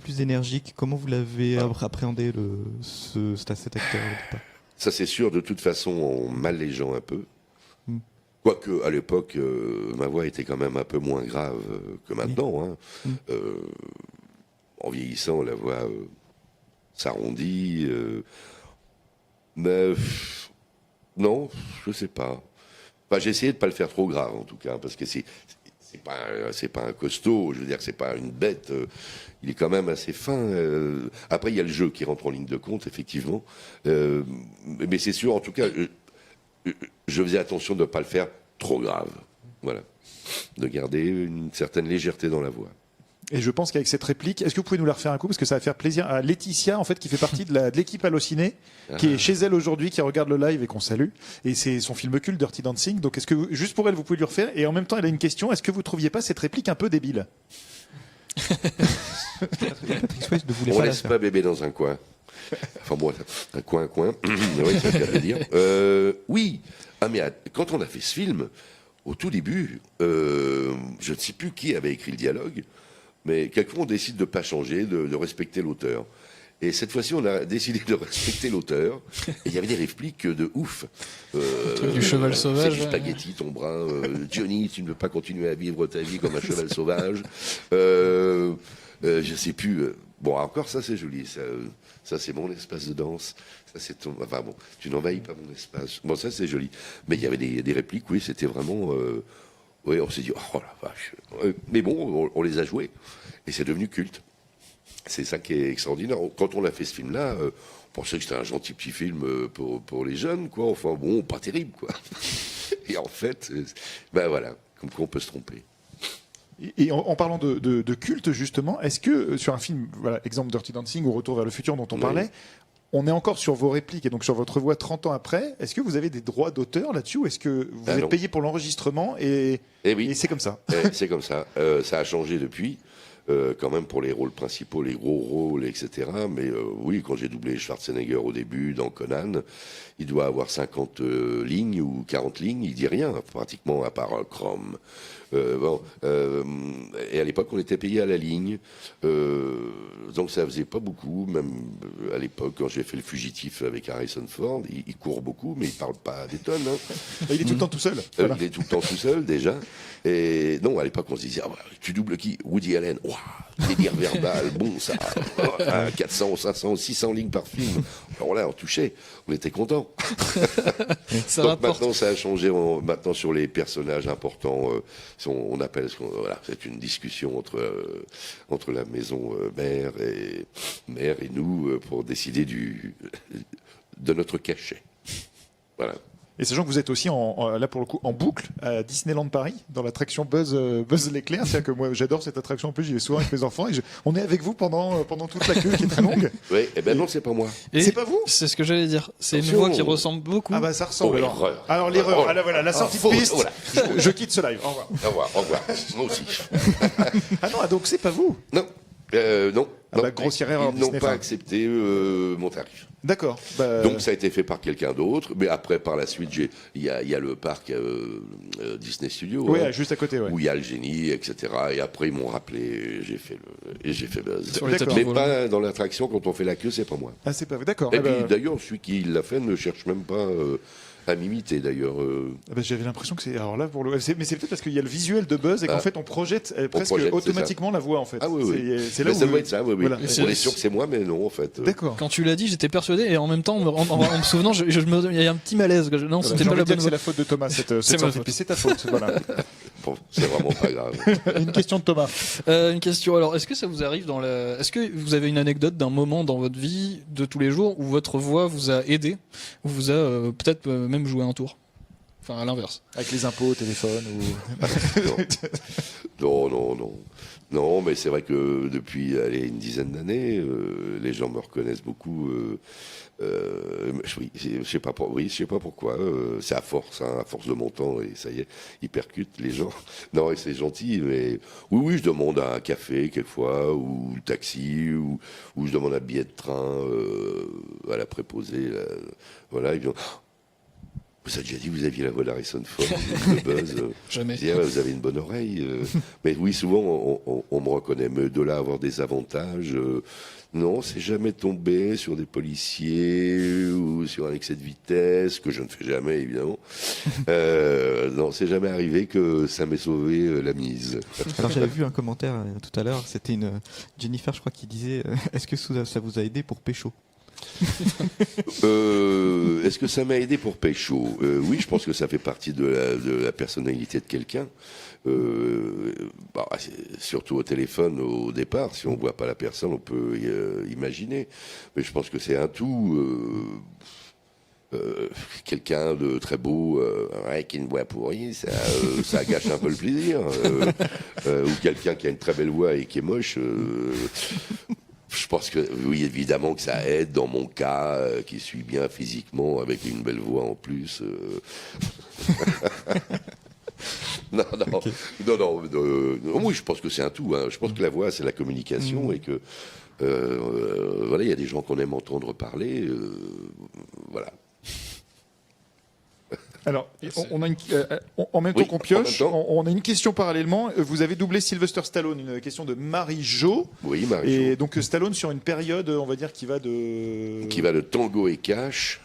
Speaker 4: plus énergique. Comment vous l'avez appréhendé cet acteur?
Speaker 2: Ça, c'est sûr, de toute façon, en m'allégeant un peu. Quoique, à l'époque, ma voix était quand même un peu moins grave que maintenant. En vieillissant, la voix s'arrondit. Mais non, je sais pas. Enfin, j'ai essayé de pas le faire trop grave en tout cas, parce que c'est pas un costaud. Je veux dire, c'est pas une bête. Il est quand même assez fin. Après, il y a le jeu qui rentre en ligne de compte, effectivement. Mais c'est sûr, en tout cas, je faisais attention de ne pas le faire trop grave. Voilà, de garder une certaine légèreté dans la voix.
Speaker 1: Et je pense qu'avec cette réplique, est-ce que vous pouvez nous la refaire un coup, parce que ça va faire plaisir à Laetitia, en fait, qui fait partie de l'équipe Allociné, qui est chez elle aujourd'hui, qui regarde le live et qu'on salue. Et c'est son film culte, Dirty Dancing. Donc, est-ce que juste pour elle, vous pouvez lui refaire? Et en même temps, elle a une question. Est-ce que vous trouviez pas cette réplique un peu débile?
Speaker 2: On laisse pas bébé dans un coin. Enfin bon, un coin. Oui, c'est le cas de le dire. Oui. Ah mais quand on a fait ce film, au tout début, je ne sais plus qui avait écrit le dialogue. Mais quelquefois, on décide de ne pas changer, de respecter l'auteur. Et cette fois-ci, on a décidé de respecter l'auteur. Et il y avait des répliques de ouf.
Speaker 3: Du cheval sauvage.
Speaker 2: C'est du spaghetti, ton bras. Johnny, tu ne veux pas continuer à vivre ta vie comme un cheval sauvage. Je sais plus. Bon, encore, ça, c'est joli. Ça, c'est mon espace de danse. Ça, c'est ton. Enfin bon, tu n'envahis pas mon espace. Bon, ça, c'est joli. Mais il y avait des répliques, oui, c'était vraiment. Oui, on s'est dit, oh la vache. Mais bon, on les a joués. Et c'est devenu culte. C'est ça qui est extraordinaire. Quand on a fait ce film-là, on pensait que c'était un gentil petit film pour les jeunes, quoi. Enfin bon, pas terrible, quoi. Et en fait, ben voilà, comme quoi on peut se tromper.
Speaker 1: Et en parlant de culte, justement, est-ce que sur un film, voilà, exemple Dirty Dancing ou Retour vers le futur dont on parlait, on est encore sur vos répliques et donc sur votre voix 30 ans après. Est-ce que vous avez des droits d'auteur là-dessus ou est-ce que vous êtes payé pour l'enregistrement et c'est comme ça?
Speaker 2: C'est comme ça. Ça a changé depuis. quand même pour les rôles principaux, les gros rôles, etc. Mais oui, quand j'ai doublé Schwarzenegger au début dans Conan, il doit avoir 50 lignes ou 40 lignes, il dit rien, pratiquement, à part Chrome. Et à l'époque, on était payé à la ligne, donc ça faisait pas beaucoup. Même à l'époque, quand j'ai fait Le Fugitif avec Harrison Ford, il court beaucoup, mais il parle pas des tonnes. Hein.
Speaker 1: Il est tout le temps tout seul. Voilà.
Speaker 2: Il est tout le temps tout seul déjà. Et non, à l'époque, on se disait, tu doubles qui? Woody Allen. Délire verbal, bon ça. 400, 500, 600 lignes par film. Alors là, on touchait, on était contents. Donc maintenant, ça a changé. Maintenant, sur les personnages importants, on appelle, voilà, c'est une discussion entre la maison mère et nous pour décider de notre cachet. Voilà.
Speaker 1: Et sachant que vous êtes aussi là pour le coup en boucle à Disneyland Paris dans l'attraction Buzz l'éclair, c'est-à-dire que moi j'adore cette attraction, en plus j'y vais souvent avec mes enfants et on est avec vous pendant toute la queue qui est très longue.
Speaker 2: Oui, et ben non, c'est pas moi.
Speaker 3: Et
Speaker 1: c'est pas vous?
Speaker 3: C'est ce que j'allais dire. C'est une voix qui ressemble beaucoup.
Speaker 1: Ah bah ça ressemble. Alors
Speaker 2: l'erreur.
Speaker 1: Voilà, la sortie de piste. Voilà. Je quitte ce live. Au revoir.
Speaker 2: Au revoir. Moi aussi.
Speaker 1: Ah non, donc c'est pas vous?
Speaker 2: Non. Non.
Speaker 1: Grosse erreur.
Speaker 2: Ils n'ont pas accepté mon tarif.
Speaker 1: D'accord.
Speaker 2: Donc ça a été fait par quelqu'un d'autre, mais après par la suite il y a le parc Disney Studios,
Speaker 1: oui, juste à côté,
Speaker 2: où il y a le génie, etc. Et après ils m'ont rappelé, et j'ai fait Buzz.
Speaker 1: Mais
Speaker 2: pas dans l'attraction, quand on fait la queue, c'est pas moi.
Speaker 1: Ah c'est pas vous, d'accord.
Speaker 2: Et puis d'ailleurs celui qui l'a fait ne cherche même pas à m'imiter d'ailleurs.
Speaker 1: J'avais l'impression que c'est. Alors là, mais c'est peut-être parce qu'il y a le visuel de Buzz et qu'en fait on projette presque automatiquement la voix en fait.
Speaker 2: Ah oui.
Speaker 1: C'est là où
Speaker 2: ça doit être ça, oui.
Speaker 1: Voilà.
Speaker 2: On est sûr que c'est moi, mais non en fait.
Speaker 1: D'accord.
Speaker 3: Quand tu l'as dit, j'étais persuadé et en même temps, en me souvenant, il y a un petit malaise. Non, c'était pas la bonne voix.
Speaker 1: C'est la faute de Thomas, cette sortie. Puis c'est ta faute. Voilà.
Speaker 2: Bon, c'est vraiment pas grave.
Speaker 1: Une question de Thomas.
Speaker 3: Une question. Alors, est-ce que ça vous arrive est-ce que vous avez une anecdote d'un moment dans votre vie de tous les jours où votre voix vous a aidé, ou vous a peut-être même joué un tour? Enfin, à l'inverse.
Speaker 1: Avec les impôts au téléphone ou...
Speaker 2: Non, mais c'est vrai que depuis une dizaine d'années, les gens me reconnaissent beaucoup. Je sais pas pourquoi. C'est à force de mon temps, et ça y est, ils percutent les gens. Non, et c'est gentil, mais oui, je demande un café quelquefois, ou taxi, ou je demande un billet de train à la préposée. Voilà, ils disent, vous avez déjà dit que vous aviez la voix d'Harrison Ford, de Buzz.
Speaker 3: Jamais.
Speaker 2: Vous avez une bonne oreille. Mais oui, souvent, on me reconnaît. Mais de là à avoir des avantages, non, c'est jamais tombé sur des policiers ou sur un excès de vitesse, que je ne fais jamais, évidemment. Non, c'est jamais arrivé que ça m'ait sauvé la mise.
Speaker 4: Alors, j'avais vu un commentaire tout à l'heure, c'était une Jennifer, je crois, qui disait est-ce que ça vous a aidé pour pécho?
Speaker 2: Est-ce que ça m'a aidé pour pécho? Oui, je pense que ça fait partie de la personnalité de quelqu'un. Surtout au téléphone au départ, si on voit pas la personne, on peut imaginer. Mais je pense que c'est un tout. Quelqu'un de très beau avec une voix pourrie, ça gâche un peu le plaisir. Ou quelqu'un qui a une très belle voix et qui est moche. Je pense que oui, évidemment que ça aide dans mon cas, qui suis bien physiquement, avec une belle voix en plus. Non, oui, je pense que c'est un tout. Je pense que la voix, c'est la communication et que voilà, il y a des gens qu'on aime entendre parler. Voilà.
Speaker 1: Alors, on a en même temps qu'on pioche, on a une question parallèlement. Vous avez doublé Sylvester Stallone, une question de Marie-Jo.
Speaker 2: Oui, Marie-Jo.
Speaker 1: Et donc Stallone sur une période, on va dire, qui va de
Speaker 2: Tango et Cash.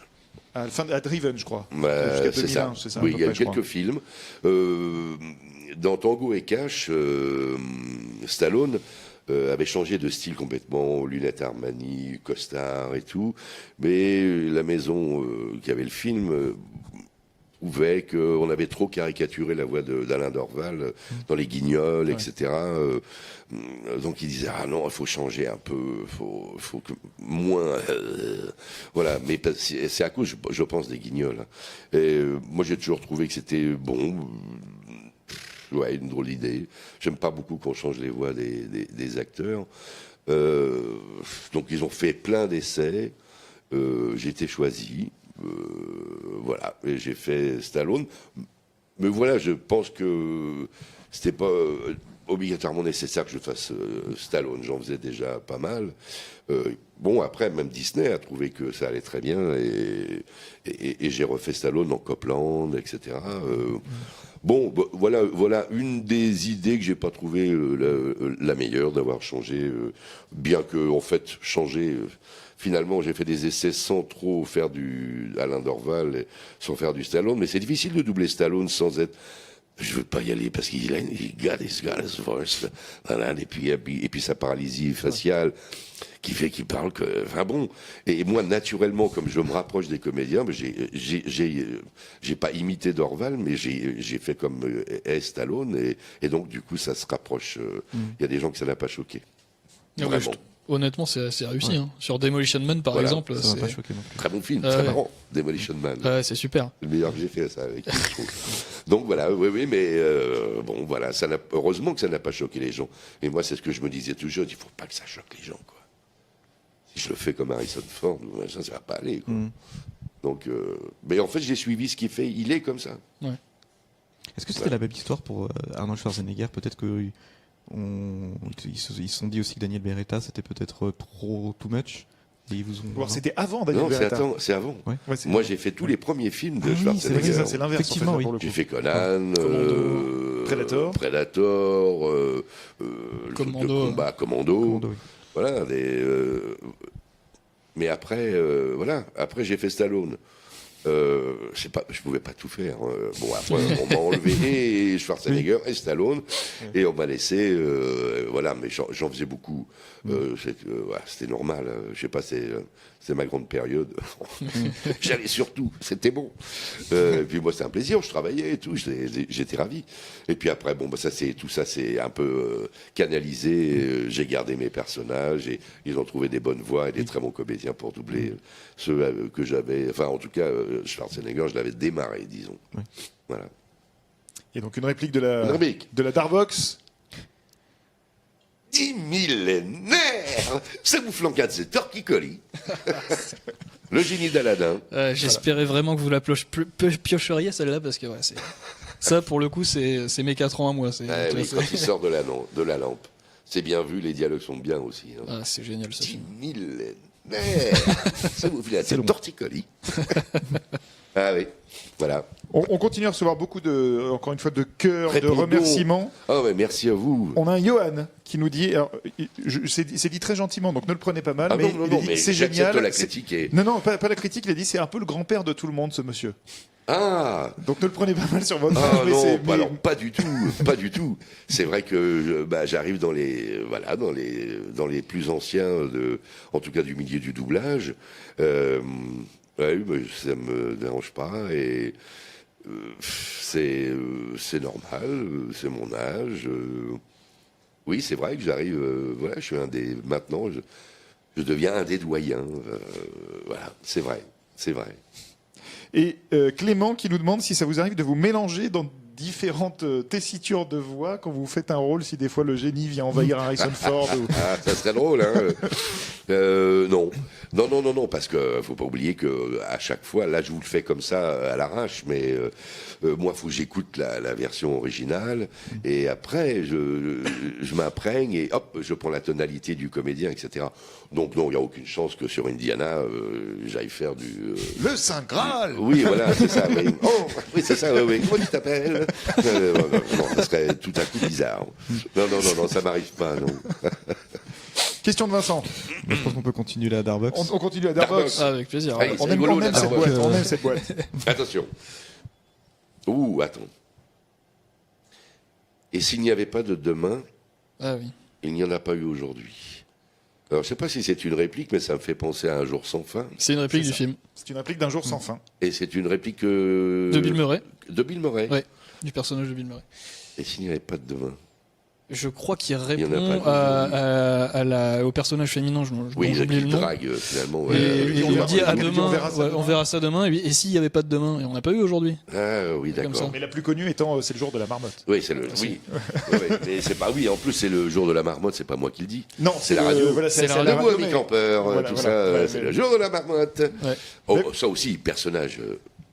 Speaker 1: À Driven, je crois.
Speaker 2: Jusqu'à
Speaker 1: 2001,
Speaker 2: c'est ça. Oui, il y a quelques films. Dans Tango et Cash, Stallone avait changé de style complètement, lunettes Armani, costard et tout. Mais la maison qui avait le film trouvait qu'on avait trop caricaturé la voix d'Alain Dorval dans Les Guignols, etc. Donc il disait non, il faut changer un peu, faut que moins, voilà. Mais c'est à cause, je pense, des Guignols. Et moi j'ai toujours trouvé que c'était bon. Ouais, une drôle d'idée. J'aime pas beaucoup qu'on change les voix des acteurs. Donc ils ont fait plein d'essais. J'ai été choisi. Voilà, et j'ai fait Stallone. Mais voilà, je pense que c'était pas. obligatoirement nécessaire que je fasse Stallone. J'en faisais déjà pas mal. Bon, après, même Disney a trouvé que ça allait très bien et j'ai refait Stallone en Copland, etc. Bon, voilà une des idées que j'ai pas trouvé la meilleure d'avoir changé, bien que en fait changer. Finalement, j'ai fait des essais sans trop faire du Alain Dorval, sans faire du Stallone, mais c'est difficile de doubler Stallone sans être. Je veux pas y aller parce qu'il a his voice, voilà, et puis sa paralysie faciale qui fait qu'il parle que, enfin bon. Et moi, naturellement, comme je me rapproche des comédiens, j'ai pas imité Dorval, mais j'ai fait comme Stallone, et donc du coup, ça se rapproche. Il y a des gens que ça n'a pas choqué. Vraiment.
Speaker 3: Honnêtement, c'est assez réussi. Hein. Sur Demolition Man, par exemple,
Speaker 4: ça m'a pas choqué non plus.
Speaker 2: Très bon film, très marrant. Demolition Man.
Speaker 3: Ouais, c'est super.
Speaker 2: Le meilleur que j'ai fait, ça, avec lui, je trouve. Donc voilà, oui, mais bon, voilà, heureusement que ça n'a pas choqué les gens. Et moi, c'est ce que je me disais toujours, il faut pas que ça choque les gens, quoi. Si je le fais comme Harrison Ford, ça va pas aller, quoi. Donc, mais en fait, j'ai suivi ce qu'il fait, il est comme ça.
Speaker 3: Ouais.
Speaker 4: Est-ce que c'était la même histoire pour Arnold Schwarzenegger? Peut-être que ils se sont dit aussi que Daniel Beretta c'était peut-être trop too much. Et ils vous ont...
Speaker 1: Alors, c'était avant Daniel Beretta.
Speaker 2: Non, c'est avant.
Speaker 4: Ouais.
Speaker 1: Ouais,
Speaker 2: Moi, j'ai fait tous les premiers films de Schwarzenegger.
Speaker 1: Oui, c'est l'inverse.
Speaker 4: Effectivement,
Speaker 1: en fait,
Speaker 4: oui.
Speaker 1: pour le coup.
Speaker 2: J'ai fait Conan,
Speaker 1: Predator.
Speaker 2: le truc de combat, Commando.
Speaker 4: Oui.
Speaker 2: Voilà. Mais après, Après, j'ai fait Stallone. Je pouvais pas tout faire. Bon, après, on m'a enlevé et Schwarzenegger et Stallone, et on m'a laissé, voilà, mais j'en faisais beaucoup. C'était normal. Je sais pas, c'est ma grande période. J'allais surtout, c'était bon. Et puis moi, c'était un plaisir. Je travaillais et tout. J'étais ravi. Et puis après, bon, tout ça, c'est un peu canalisé. J'ai gardé mes personnages et ils ont trouvé des bonnes voix et des très bons comédiens pour doubler ceux que j'avais. Enfin, en tout cas, Schwarzenegger, je l'avais démarré, disons.
Speaker 4: Oui.
Speaker 2: Voilà.
Speaker 1: Et donc une réplique de la Darbox.
Speaker 2: 10 millénaires, ça vous flanquade, c'est Torticolis. Le génie d'Aladin.
Speaker 3: J'espérais vraiment que vous la piocheriez celle-là parce que c'est ça pour le coup c'est mes 4 ans à moi.
Speaker 2: Oui, quand il sort de la lampe, c'est bien vu, les dialogues sont bien aussi. Hein.
Speaker 3: Ah, c'est génial ça.
Speaker 2: 10 millénaires, ça vous flanquade, c'est Torticolis. Ah oui, voilà.
Speaker 1: On continue à recevoir beaucoup encore une fois, de cœurs, de
Speaker 2: Répondons.
Speaker 1: remerciements.
Speaker 2: Ah ouais, merci à vous.
Speaker 1: On a un Johan qui nous dit, alors, c'est dit très gentiment, donc ne le prenez pas mal, mais il a dit,
Speaker 2: mais
Speaker 1: c'est
Speaker 2: j'accepte
Speaker 1: génial.
Speaker 2: la critique.
Speaker 1: Non, pas la critique, il a dit c'est un peu le grand-père de tout le monde, ce monsieur.
Speaker 2: Ah.
Speaker 1: Donc ne le prenez pas mal sur votre
Speaker 2: Ah
Speaker 1: âge,
Speaker 2: non, alors pas du tout, pas du tout. C'est vrai que j'arrive dans les plus anciens en tout cas du milieu du doublage. Ouais, ça me dérange pas et c'est normal, c'est mon âge. Oui, c'est vrai que j'arrive. Je suis maintenant, je deviens un des doyens. Voilà, c'est vrai.
Speaker 1: Et Clément qui nous demande si ça vous arrive de vous mélanger dans différentes tessitures de voix quand vous faites un rôle, si des fois le génie vient envahir Harrison Ford.
Speaker 2: Ça serait drôle, hein. Non, parce que faut pas oublier que à chaque fois, là, je vous le fais comme ça à l'arrache, mais moi, faut que j'écoute la version originale et après, je m'imprègne et hop, je prends la tonalité du comédien, etc. Donc non, il y a aucune chance que sur Indiana, j'aille faire du
Speaker 1: Le Saint Graal.
Speaker 2: Oui, voilà, c'est ça. Oui, oui, c'est ça. Oui. Comment tu t'appelles Non, ça serait tout à coup bizarre. Non, ça m'arrive pas, non.
Speaker 1: Question de Vincent.
Speaker 4: Je pense qu'on peut continuer la Darbox.
Speaker 1: On continue la Darbox.
Speaker 3: Ah, avec plaisir.
Speaker 2: Allez,
Speaker 1: On
Speaker 2: c'est
Speaker 1: aime
Speaker 2: rigolo, la
Speaker 1: cette
Speaker 2: Darbox.
Speaker 1: boîte. On aime cette boîte.
Speaker 2: Attention. Attends. Et s'il n'y avait pas de demain,
Speaker 3: Ah oui.
Speaker 2: il n'y en a pas eu aujourd'hui. Alors, je sais pas si c'est une réplique, mais ça me fait penser à Un jour sans fin.
Speaker 3: C'est une réplique
Speaker 1: C'est
Speaker 3: du
Speaker 1: ça.
Speaker 3: film
Speaker 1: C'est une réplique d'un jour sans fin.
Speaker 2: Et c'est une réplique
Speaker 3: de Bill Murray.
Speaker 2: De Bill Murray.
Speaker 3: Ouais, du personnage de Bill Murray.
Speaker 2: Et s'il n'y avait pas de demain.
Speaker 3: Je crois qu'il
Speaker 2: y en a
Speaker 3: répond
Speaker 2: pas
Speaker 3: au personnage féminin.
Speaker 2: Oui,
Speaker 3: dont j'oublie
Speaker 2: il
Speaker 3: le nom.
Speaker 2: drague finalement.
Speaker 3: Et il
Speaker 1: on
Speaker 3: lui
Speaker 1: verra-
Speaker 3: dit à
Speaker 1: il lui dit,
Speaker 3: demain.
Speaker 1: on verra ça demain.
Speaker 3: Et s'il n'y avait pas de demain, et on n'a pas eu aujourd'hui.
Speaker 2: Ah oui,
Speaker 3: Comme
Speaker 2: d'accord.
Speaker 3: ça.
Speaker 1: Mais la plus connue étant c'est le jour de la marmotte.
Speaker 2: Oui, c'est le. Oui. Mais c'est pas. Oui, en plus c'est le jour de la marmotte. C'est pas moi qui le dis.
Speaker 1: Non,
Speaker 2: C'est la radio.
Speaker 1: Voilà,
Speaker 3: C'est la
Speaker 2: Le
Speaker 3: radio.
Speaker 1: radio,
Speaker 2: ami
Speaker 1: mais-
Speaker 2: campeur,
Speaker 1: Voilà,
Speaker 2: tout
Speaker 1: voilà.
Speaker 2: ça.
Speaker 1: Ouais,
Speaker 2: C'est
Speaker 1: mais-
Speaker 2: le jour de la marmotte.
Speaker 3: Ouais.
Speaker 2: Oh, ça aussi, personnage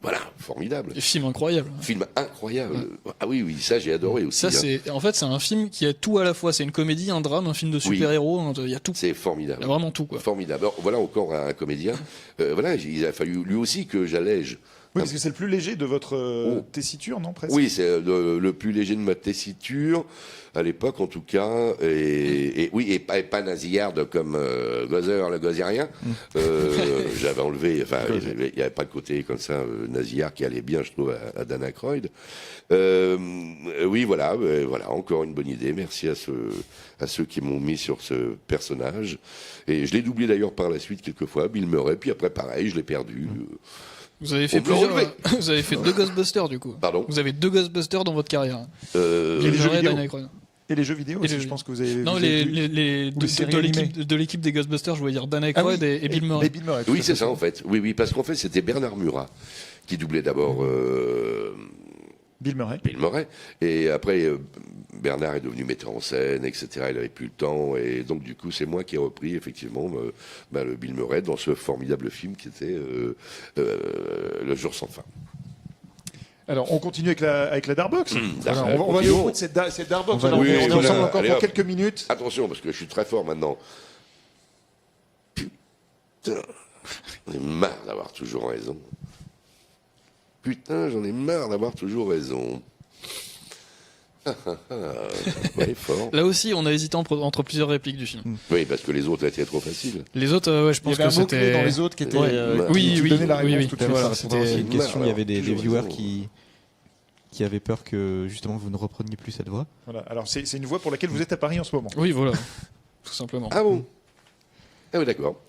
Speaker 2: Voilà, formidable.
Speaker 3: Et film incroyable.
Speaker 2: Film incroyable. Ah oui, ça j'ai adoré aussi.
Speaker 3: Ça, c'est un film qui a tout à la fois. C'est une comédie, un drame, un film de super-héros. Il y a tout.
Speaker 2: C'est formidable.
Speaker 3: Il y a vraiment tout, quoi.
Speaker 2: Formidable. Alors, voilà encore un comédien. Il a fallu lui aussi que j'allège.
Speaker 1: Oui, parce que c'est le plus léger de votre tessiture, non, presque.
Speaker 2: Oui, c'est le plus léger de ma tessiture, à l'époque en tout cas, et pas nasillarde comme Gozer, le gozérien. J'avais enlevé, enfin, il n'y avait pas de côté comme ça, nasillard qui allait bien, je trouve, à Dan Aykroyd. Oui, voilà, encore une bonne idée. Merci à ceux qui m'ont mis sur ce personnage. Et je l'ai doublé d'ailleurs par la suite quelquefois, Bill Murray, puis après pareil, je l'ai perdu.
Speaker 3: Vous avez fait vous avez fait 2 Ghostbusters du coup.
Speaker 2: Pardon.
Speaker 3: Vous avez 2 Ghostbusters dans votre carrière.
Speaker 1: Et les jeux vidéo. Et les jeux vidéo aussi, je pense que vous avez.
Speaker 3: Non, de l'équipe des Ghostbusters, je voulais dire Dan Aykroyd et Bill Murray.
Speaker 2: Oui, c'est ça en fait. Oui, parce qu'en fait c'était Bernard Murat qui doublait d'abord
Speaker 1: Bill
Speaker 2: Murray. Et après, Bernard est devenu metteur en scène, etc. Il n'avait plus le temps. Et donc, du coup, c'est moi qui ai repris, effectivement, le Bill Murray dans ce formidable film qui était Le Jour sans fin.
Speaker 1: Alors, on continue avec la Darbox.
Speaker 2: Voilà,
Speaker 1: on va aller au bout de cette Darbox. On est ensemble encore pour quelques minutes.
Speaker 2: Attention, parce que je suis très fort maintenant. Putain, j'en ai marre d'avoir toujours raison. Putain, j'en ai marre d'avoir toujours raison. Ouais, fort.
Speaker 3: Là aussi, on a hésité entre plusieurs répliques du film.
Speaker 2: Oui, parce que les autres étaient trop faciles.
Speaker 3: Les autres, je pense que c'était
Speaker 1: dans les autres qui étaient.
Speaker 3: Oui,
Speaker 1: donnait la réponse tout à l'heure.
Speaker 4: Voilà, c'était une question. Il y avait des viewers qui avaient peur que justement vous ne repreniez plus cette voix.
Speaker 1: Voilà. Alors c'est une voix pour laquelle vous êtes à Paris en ce moment.
Speaker 3: Oui, voilà, tout simplement.
Speaker 2: Ah bon? Ah oui, d'accord.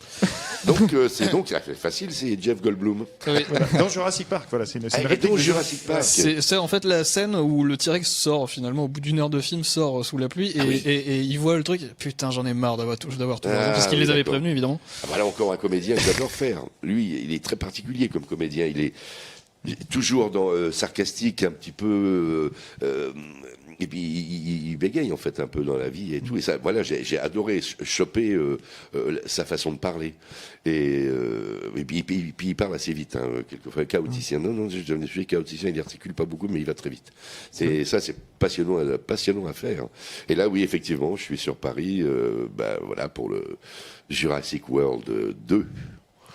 Speaker 2: Donc c'est facile, c'est Jeff Goldblum.
Speaker 3: Oui.
Speaker 1: Voilà. Dans Jurassic Park, voilà, c'est une réplique
Speaker 2: dans Jurassic Park.
Speaker 3: C'est en fait la scène où le T-Rex sort finalement au bout d'1 heure de film, sort sous la pluie et il voit le truc. Putain, j'en ai marre d'avoir tout parce qu'il les avait prévenus évidemment.
Speaker 2: Ah bah là encore un comédien que j'adore faire. Lui, il est très particulier comme comédien. Il est toujours sarcastique, un petit peu. Et puis il bégaye en fait un peu dans la vie et tout. Et ça, voilà, j'ai adoré choper sa façon de parler. Et puis il parle assez vite, hein, quelquefois chaoticien. Non, je suis chaoticien. Il articule pas beaucoup, mais il va très vite. Et ça, c'est passionnant à faire. Et là, oui, effectivement, je suis sur Paris, voilà, pour le Jurassic World 2.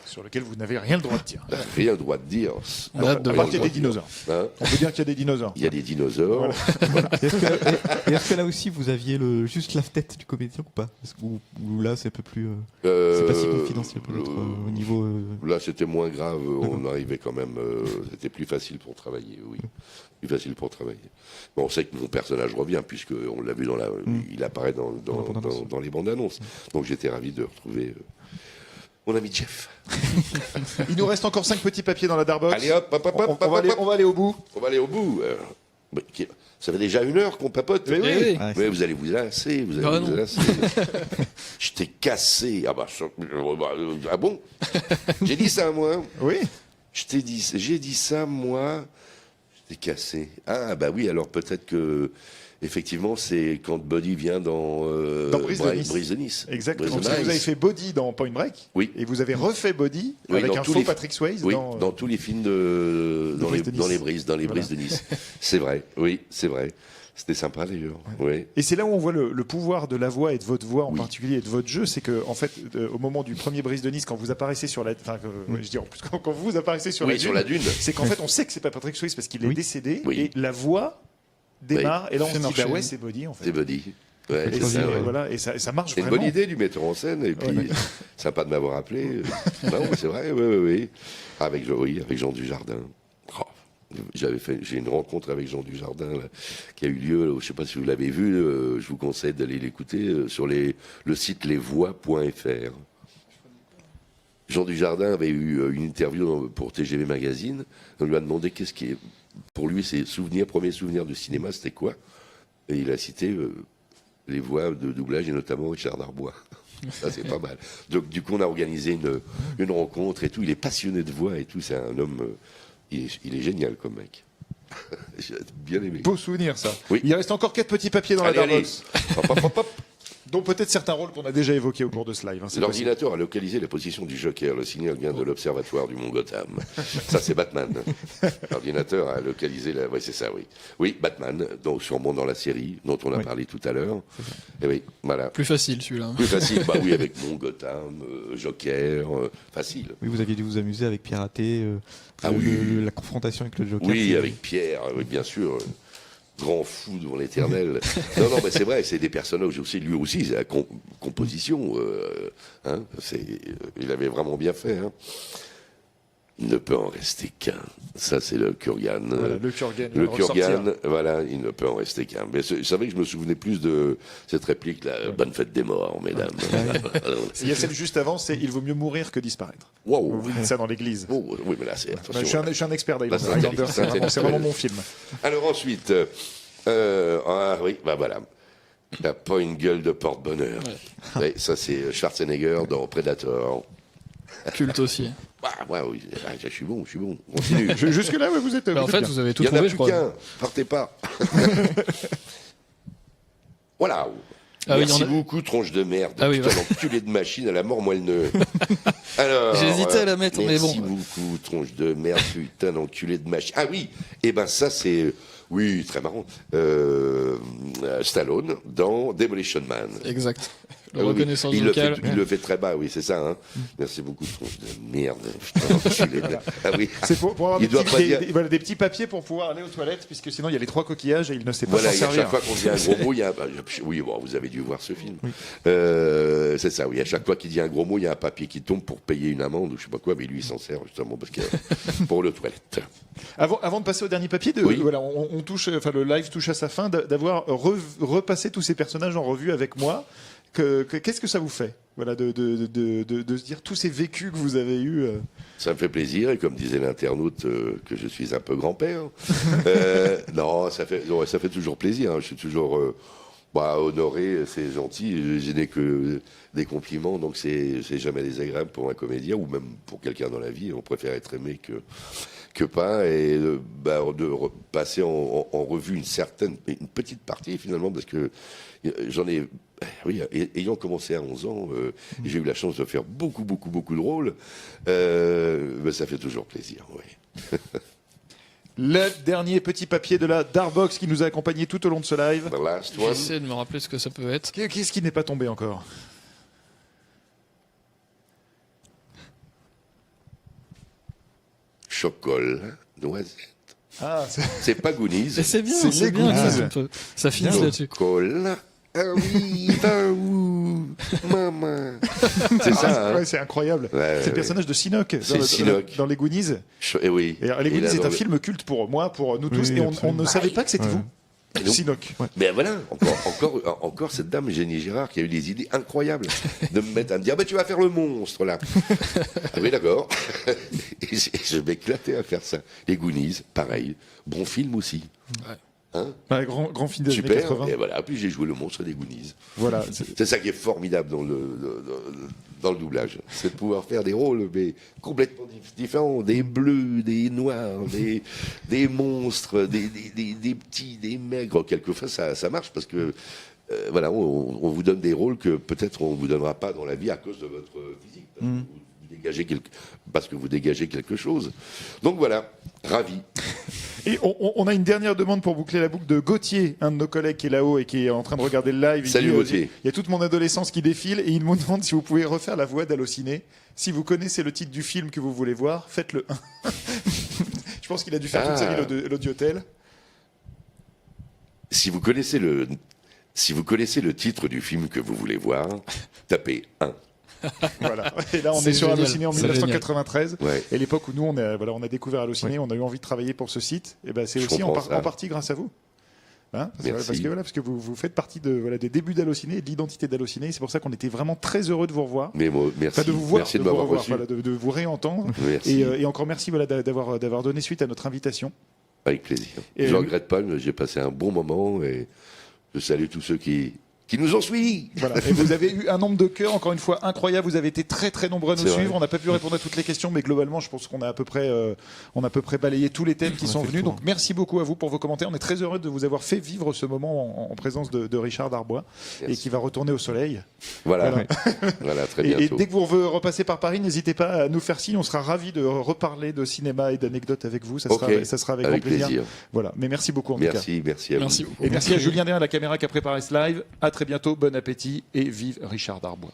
Speaker 1: Sur lequel vous n'avez rien le droit de dire.
Speaker 2: Rien le droit de dire.
Speaker 1: On a de voir qu'il y a des dinosaures. Hein, on peut dire qu'il y a des dinosaures.
Speaker 2: Il y a des dinosaures.
Speaker 4: Voilà. Est-ce que là aussi vous aviez juste la tête du comédien ou pas? Ou là c'est un peu plus. C'est pas si confidentiel pour l'autre au niveau.
Speaker 2: Là c'était moins grave. On arrivait quand même. C'était plus facile pour travailler. Oui. Plus facile pour travailler. Bon, on sait que mon personnage revient puisque on l'a vu il apparaît dans les bandes annonces. Donc j'étais ravi de retrouver. Mon ami Jeff.
Speaker 1: Il nous reste encore 5 petits papiers dans la Darbox.
Speaker 2: Allez hop,
Speaker 1: on va aller au bout.
Speaker 2: On va aller au bout. Ça fait déjà 1 heure qu'on papote.
Speaker 3: Oui.
Speaker 2: Mais vous allez vous lasser. Je t'ai cassé. Ah bon? J'ai dit ça moi.
Speaker 1: Oui.
Speaker 2: J'ai dit ça moi. Je t'ai cassé. Ah bah oui, alors peut-être que. Effectivement, c'est quand Buddy vient dans Brise de Nice.
Speaker 1: Exactement. Parce que vous avez fait Body dans Point Break.
Speaker 2: Oui.
Speaker 1: Et vous avez refait Body avec un faux Patrick Swayze
Speaker 2: dans tous les films dans les Brises de Nice. C'est vrai. Oui, c'est vrai. C'était sympa d'ailleurs. Ouais.
Speaker 1: Et c'est là où on voit le pouvoir de la voix et de votre voix en particulier et de votre jeu, c'est que en fait, au moment du premier Brise de Nice, quand vous apparaissez sur la, je dis en plus quand vous apparaissez sur la dune, c'est qu'en fait on sait que c'est pas Patrick Swayze parce qu'il est décédé et la voix démarre et là on se dit bah ouais c'est Body en fait.
Speaker 2: C'est Body. Ouais,
Speaker 1: et voilà, et ça marche
Speaker 2: vraiment. C'est une bonne idée du metteur en scène et puis sympa de m'avoir appelé. Non, c'est vrai, oui. Avec Jean Dujardin. Oh, j'ai une rencontre avec Jean Dujardin là, qui a eu lieu, je ne sais pas si vous l'avez vu, je vous conseille d'aller l'écouter sur le site lesvoix.fr. Jean Dujardin avait eu une interview pour TGV Magazine. On lui a demandé qu'est-ce qui est, pour lui, ses premiers souvenirs de cinéma, c'était quoi? Et il a cité les voix de doublage et notamment Richard Darbois. Ça, c'est pas mal. Donc, du coup, on a organisé une rencontre et tout. Il est passionné de voix et tout. C'est un homme. Il est génial comme mec. J'ai bien aimé.
Speaker 1: Beau souvenir, ça.
Speaker 2: Oui.
Speaker 1: Il reste encore 4 petits papiers dans la Darbox.
Speaker 2: Hop.
Speaker 1: Dont peut-être certains rôles qu'on a déjà évoqués au cours de ce live. Hein,
Speaker 2: L'ordinateur a localisé la position du Joker. Le signal vient de l'observatoire du Mont Gotham. Ça, c'est Batman. L'ordinateur a localisé la... Oui, c'est ça, oui. Oui, Batman, donc sûrement dans la série dont on a parlé tout à l'heure. Et oui, voilà.
Speaker 3: Plus facile, celui-là.
Speaker 2: Plus facile, bah oui, avec Mont Gotham, Joker, facile.
Speaker 4: Oui, vous aviez dû vous amuser avec Piraté, la confrontation avec le Joker.
Speaker 2: Oui, avec Pierre, oui, bien sûr. Grand fou devant l'éternel. Non, mais c'est vrai, c'est des personnages aussi. Lui aussi, c'est la composition. Il avait vraiment bien fait. Hein. Il ne peut en rester qu'un. Ça, c'est le Kurgan.
Speaker 1: Voilà, le Kurgan.
Speaker 2: Le Kurgan, voilà, il ne peut en rester qu'un. Mais vous savez que je me souvenais plus de cette réplique, la bonne fête des morts, mesdames.
Speaker 1: Il y a celle juste avant, c'est il vaut mieux mourir que disparaître.
Speaker 2: Wow.
Speaker 1: Vous dites ça dans l'église.
Speaker 2: Oh, oui, mais là, c'est attention.
Speaker 1: Je suis un expert
Speaker 2: Là,
Speaker 1: d'Highlander. C'est vraiment mon film.
Speaker 2: Alors ensuite, oui, bah voilà. Il n'a pas une gueule de porte-bonheur. Ouais. Ouais, ça, c'est Schwarzenegger dans Predator.
Speaker 3: Culte aussi.
Speaker 2: Oui, je suis bon. Continue.
Speaker 1: Jusque-là, vous êtes.
Speaker 3: En fait, vous avez tout
Speaker 2: Il y en a
Speaker 3: trouvé, je
Speaker 2: plus
Speaker 3: crois.
Speaker 2: qu'un. Partez pas. Voilà.
Speaker 3: Ah oui,
Speaker 2: Merci beaucoup, tronche de merde.
Speaker 3: Ah oui,
Speaker 2: putain, l'enculé de machine à la mort moelleux. Alors.
Speaker 3: J'hésitais à la mettre, mais bon.
Speaker 2: Merci beaucoup, tronche de merde, putain d'enculé de machine. Ah oui, et ben ça c'est. Oui, très marrant. Stallone dans Demolition Man.
Speaker 3: Exact. Le
Speaker 2: Oui,
Speaker 3: reconnaissance
Speaker 2: il
Speaker 3: vocale.
Speaker 2: il le fait très bas, oui, c'est ça. Hein. Merci beaucoup, tronche de merde. Putain, enculé de... Ah oui.
Speaker 1: C'est pour avoir
Speaker 2: Il doit pas dire-
Speaker 1: des petits papiers pour pouvoir aller aux toilettes, puisque sinon il y a les 3 coquillages et il ne sait pas
Speaker 2: Voilà,
Speaker 1: s'en
Speaker 2: et à
Speaker 1: servir.
Speaker 2: chaque fois qu'on dit un gros mot, il y a un... Oui, bon, vous avez dû voir ce film. C'est ça, oui. À chaque fois qu'il dit un gros mot, il y a un papier qui tombe pour payer une amende ou je sais pas quoi, mais lui, il s'en sert justement parce que pour le toilette.
Speaker 1: Avant de passer au dernier papier, voilà, on touche, enfin le live touche à sa fin, d'avoir repassé tous ces personnages en revue avec moi. Qu'est-ce que ça vous fait, voilà, de se dire tous ces vécus que vous avez eus
Speaker 2: Ça me fait plaisir, et comme disait l'internaute, que je suis un peu grand-père. Non, ça fait toujours plaisir. Hein. Je suis toujours honoré, c'est gentil. Je n'ai que des compliments, donc c'est jamais désagréable pour un comédien ou même pour quelqu'un dans la vie. On préfère être aimé que pas, et de passer en revue une petite partie finalement, parce que j'en ai, oui, ayant commencé à 11 ans, j'ai eu la chance de faire beaucoup de rôles, mais ça fait toujours plaisir, oui.
Speaker 1: Le dernier petit papier de la Darbox qui nous a accompagnés tout au long de ce live.
Speaker 2: The last one.
Speaker 3: J'essaie de me rappeler ce que ça peut être.
Speaker 1: Qu'est-ce qui n'est pas tombé encore?
Speaker 2: Chocolat, noisette.
Speaker 1: Ah,
Speaker 2: C'est pas Goonies.
Speaker 3: Et c'est bien,
Speaker 1: C'est
Speaker 3: c'est
Speaker 1: les
Speaker 3: bien
Speaker 1: Goonies.
Speaker 3: que ça finisse là-dessus.
Speaker 2: Chocolat. Ah oui, bah où, maman. C'est ça, hein.
Speaker 1: Ouais, c'est incroyable.
Speaker 2: Ouais,
Speaker 1: C'est le personnage de Sinoc
Speaker 2: C'est Sinoc.
Speaker 1: dans les Goonies.
Speaker 2: Et oui.
Speaker 1: Et alors, les Goonies, c'est un film culte pour moi, pour nous tous,
Speaker 4: Oui,
Speaker 1: et on
Speaker 4: absolument.
Speaker 1: ne savait pas que c'était vous.
Speaker 2: Et donc-
Speaker 1: Sinoc.
Speaker 2: Mais voilà, encore cette dame Jenny Girard qui a eu des idées incroyables de me mettre à me dire tu vas faire le monstre là. Ah oui, d'accord. Et je m'éclatais à faire ça. Les Goonies, pareil. Bon film aussi.
Speaker 3: Ouais.
Speaker 2: Hein,
Speaker 1: Ouais, grand film des années
Speaker 2: super.
Speaker 1: 80.
Speaker 2: Et voilà, puis j'ai joué le monstre des Goonies.
Speaker 1: Voilà.
Speaker 2: C'est ça qui est formidable dans le doublage. C'est de pouvoir faire des rôles mais complètement différents. Des bleus, des noirs, des monstres, des petits, des maigres. Quelquefois, ça marche parce que voilà, on vous donne des rôles que peut-être on ne vous donnera pas dans la vie à cause de votre physique. Parce que vous dégagez quelque chose. Donc voilà, ravi.
Speaker 1: Et on a une dernière demande pour boucler la boucle de Gauthier, un de nos collègues qui est là-haut et qui est en train de regarder le live. Il
Speaker 2: Salut,
Speaker 1: dit,
Speaker 2: Gauthier.
Speaker 1: Il y a toute mon adolescence qui défile et il me demande si vous pouvez refaire la voix d'Allociné. Si vous connaissez le titre du film que vous voulez voir, faites-le. Je pense qu'il a dû faire toute sa vie l'audiotel.
Speaker 2: Si vous connaissez le titre du film que vous voulez voir, tapez 1.
Speaker 1: Voilà. Et là, on
Speaker 3: C'est
Speaker 1: est sur
Speaker 3: génial.
Speaker 1: Allociné en
Speaker 3: C'est
Speaker 1: 1993.
Speaker 2: Ouais.
Speaker 1: Et l'époque où nous, on a découvert Allociné, on a eu envie de travailler pour ce site. Et ben, c'est
Speaker 2: Je
Speaker 1: aussi en
Speaker 2: comprends ça.
Speaker 1: partie grâce à vous. Hein,
Speaker 2: Merci.
Speaker 1: parce que vous faites partie des débuts d'Allociné et de l'identité d'Allociné. C'est pour ça qu'on était vraiment très heureux de vous revoir.
Speaker 2: Mais moi, merci.
Speaker 1: Enfin, de vous voir,
Speaker 2: Merci de
Speaker 1: vous
Speaker 2: m'avoir
Speaker 1: revoir,
Speaker 2: reçu.
Speaker 1: voilà, de vous réentendre.
Speaker 2: Merci.
Speaker 1: Et encore merci d'avoir donné suite à notre invitation.
Speaker 2: Avec plaisir.
Speaker 1: Et
Speaker 2: Je ne regrette pas, mais j'ai passé un bon moment et je salue tous ceux qui qui nous ont suivis.
Speaker 1: Voilà. Et vous avez eu un nombre de cœurs, encore une fois, incroyable. Vous avez été très très nombreux à nous suivre. On n'a pas pu répondre à toutes les questions, mais globalement, je pense qu'on a à peu près balayé tous les thèmes qui sont venus. Donc merci beaucoup à vous pour vos commentaires. On est très heureux de vous avoir fait vivre ce moment en présence de Richard Darbois, et qui va retourner au soleil.
Speaker 2: Voilà, très bientôt.
Speaker 1: Et dès que vous repassez par Paris, n'hésitez pas à nous faire signe. On sera ravis de reparler de cinéma et d'anecdotes avec vous. Ça sera avec grand plaisir. Voilà. Mais merci beaucoup en tout cas.
Speaker 2: Merci à vous.
Speaker 3: Merci beaucoup.
Speaker 1: Et merci à Julien Derrière à la caméra qui a préparé ce live. À très bientôt. Bon appétit et vive Richard Darbois.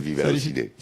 Speaker 2: Vive la ciné.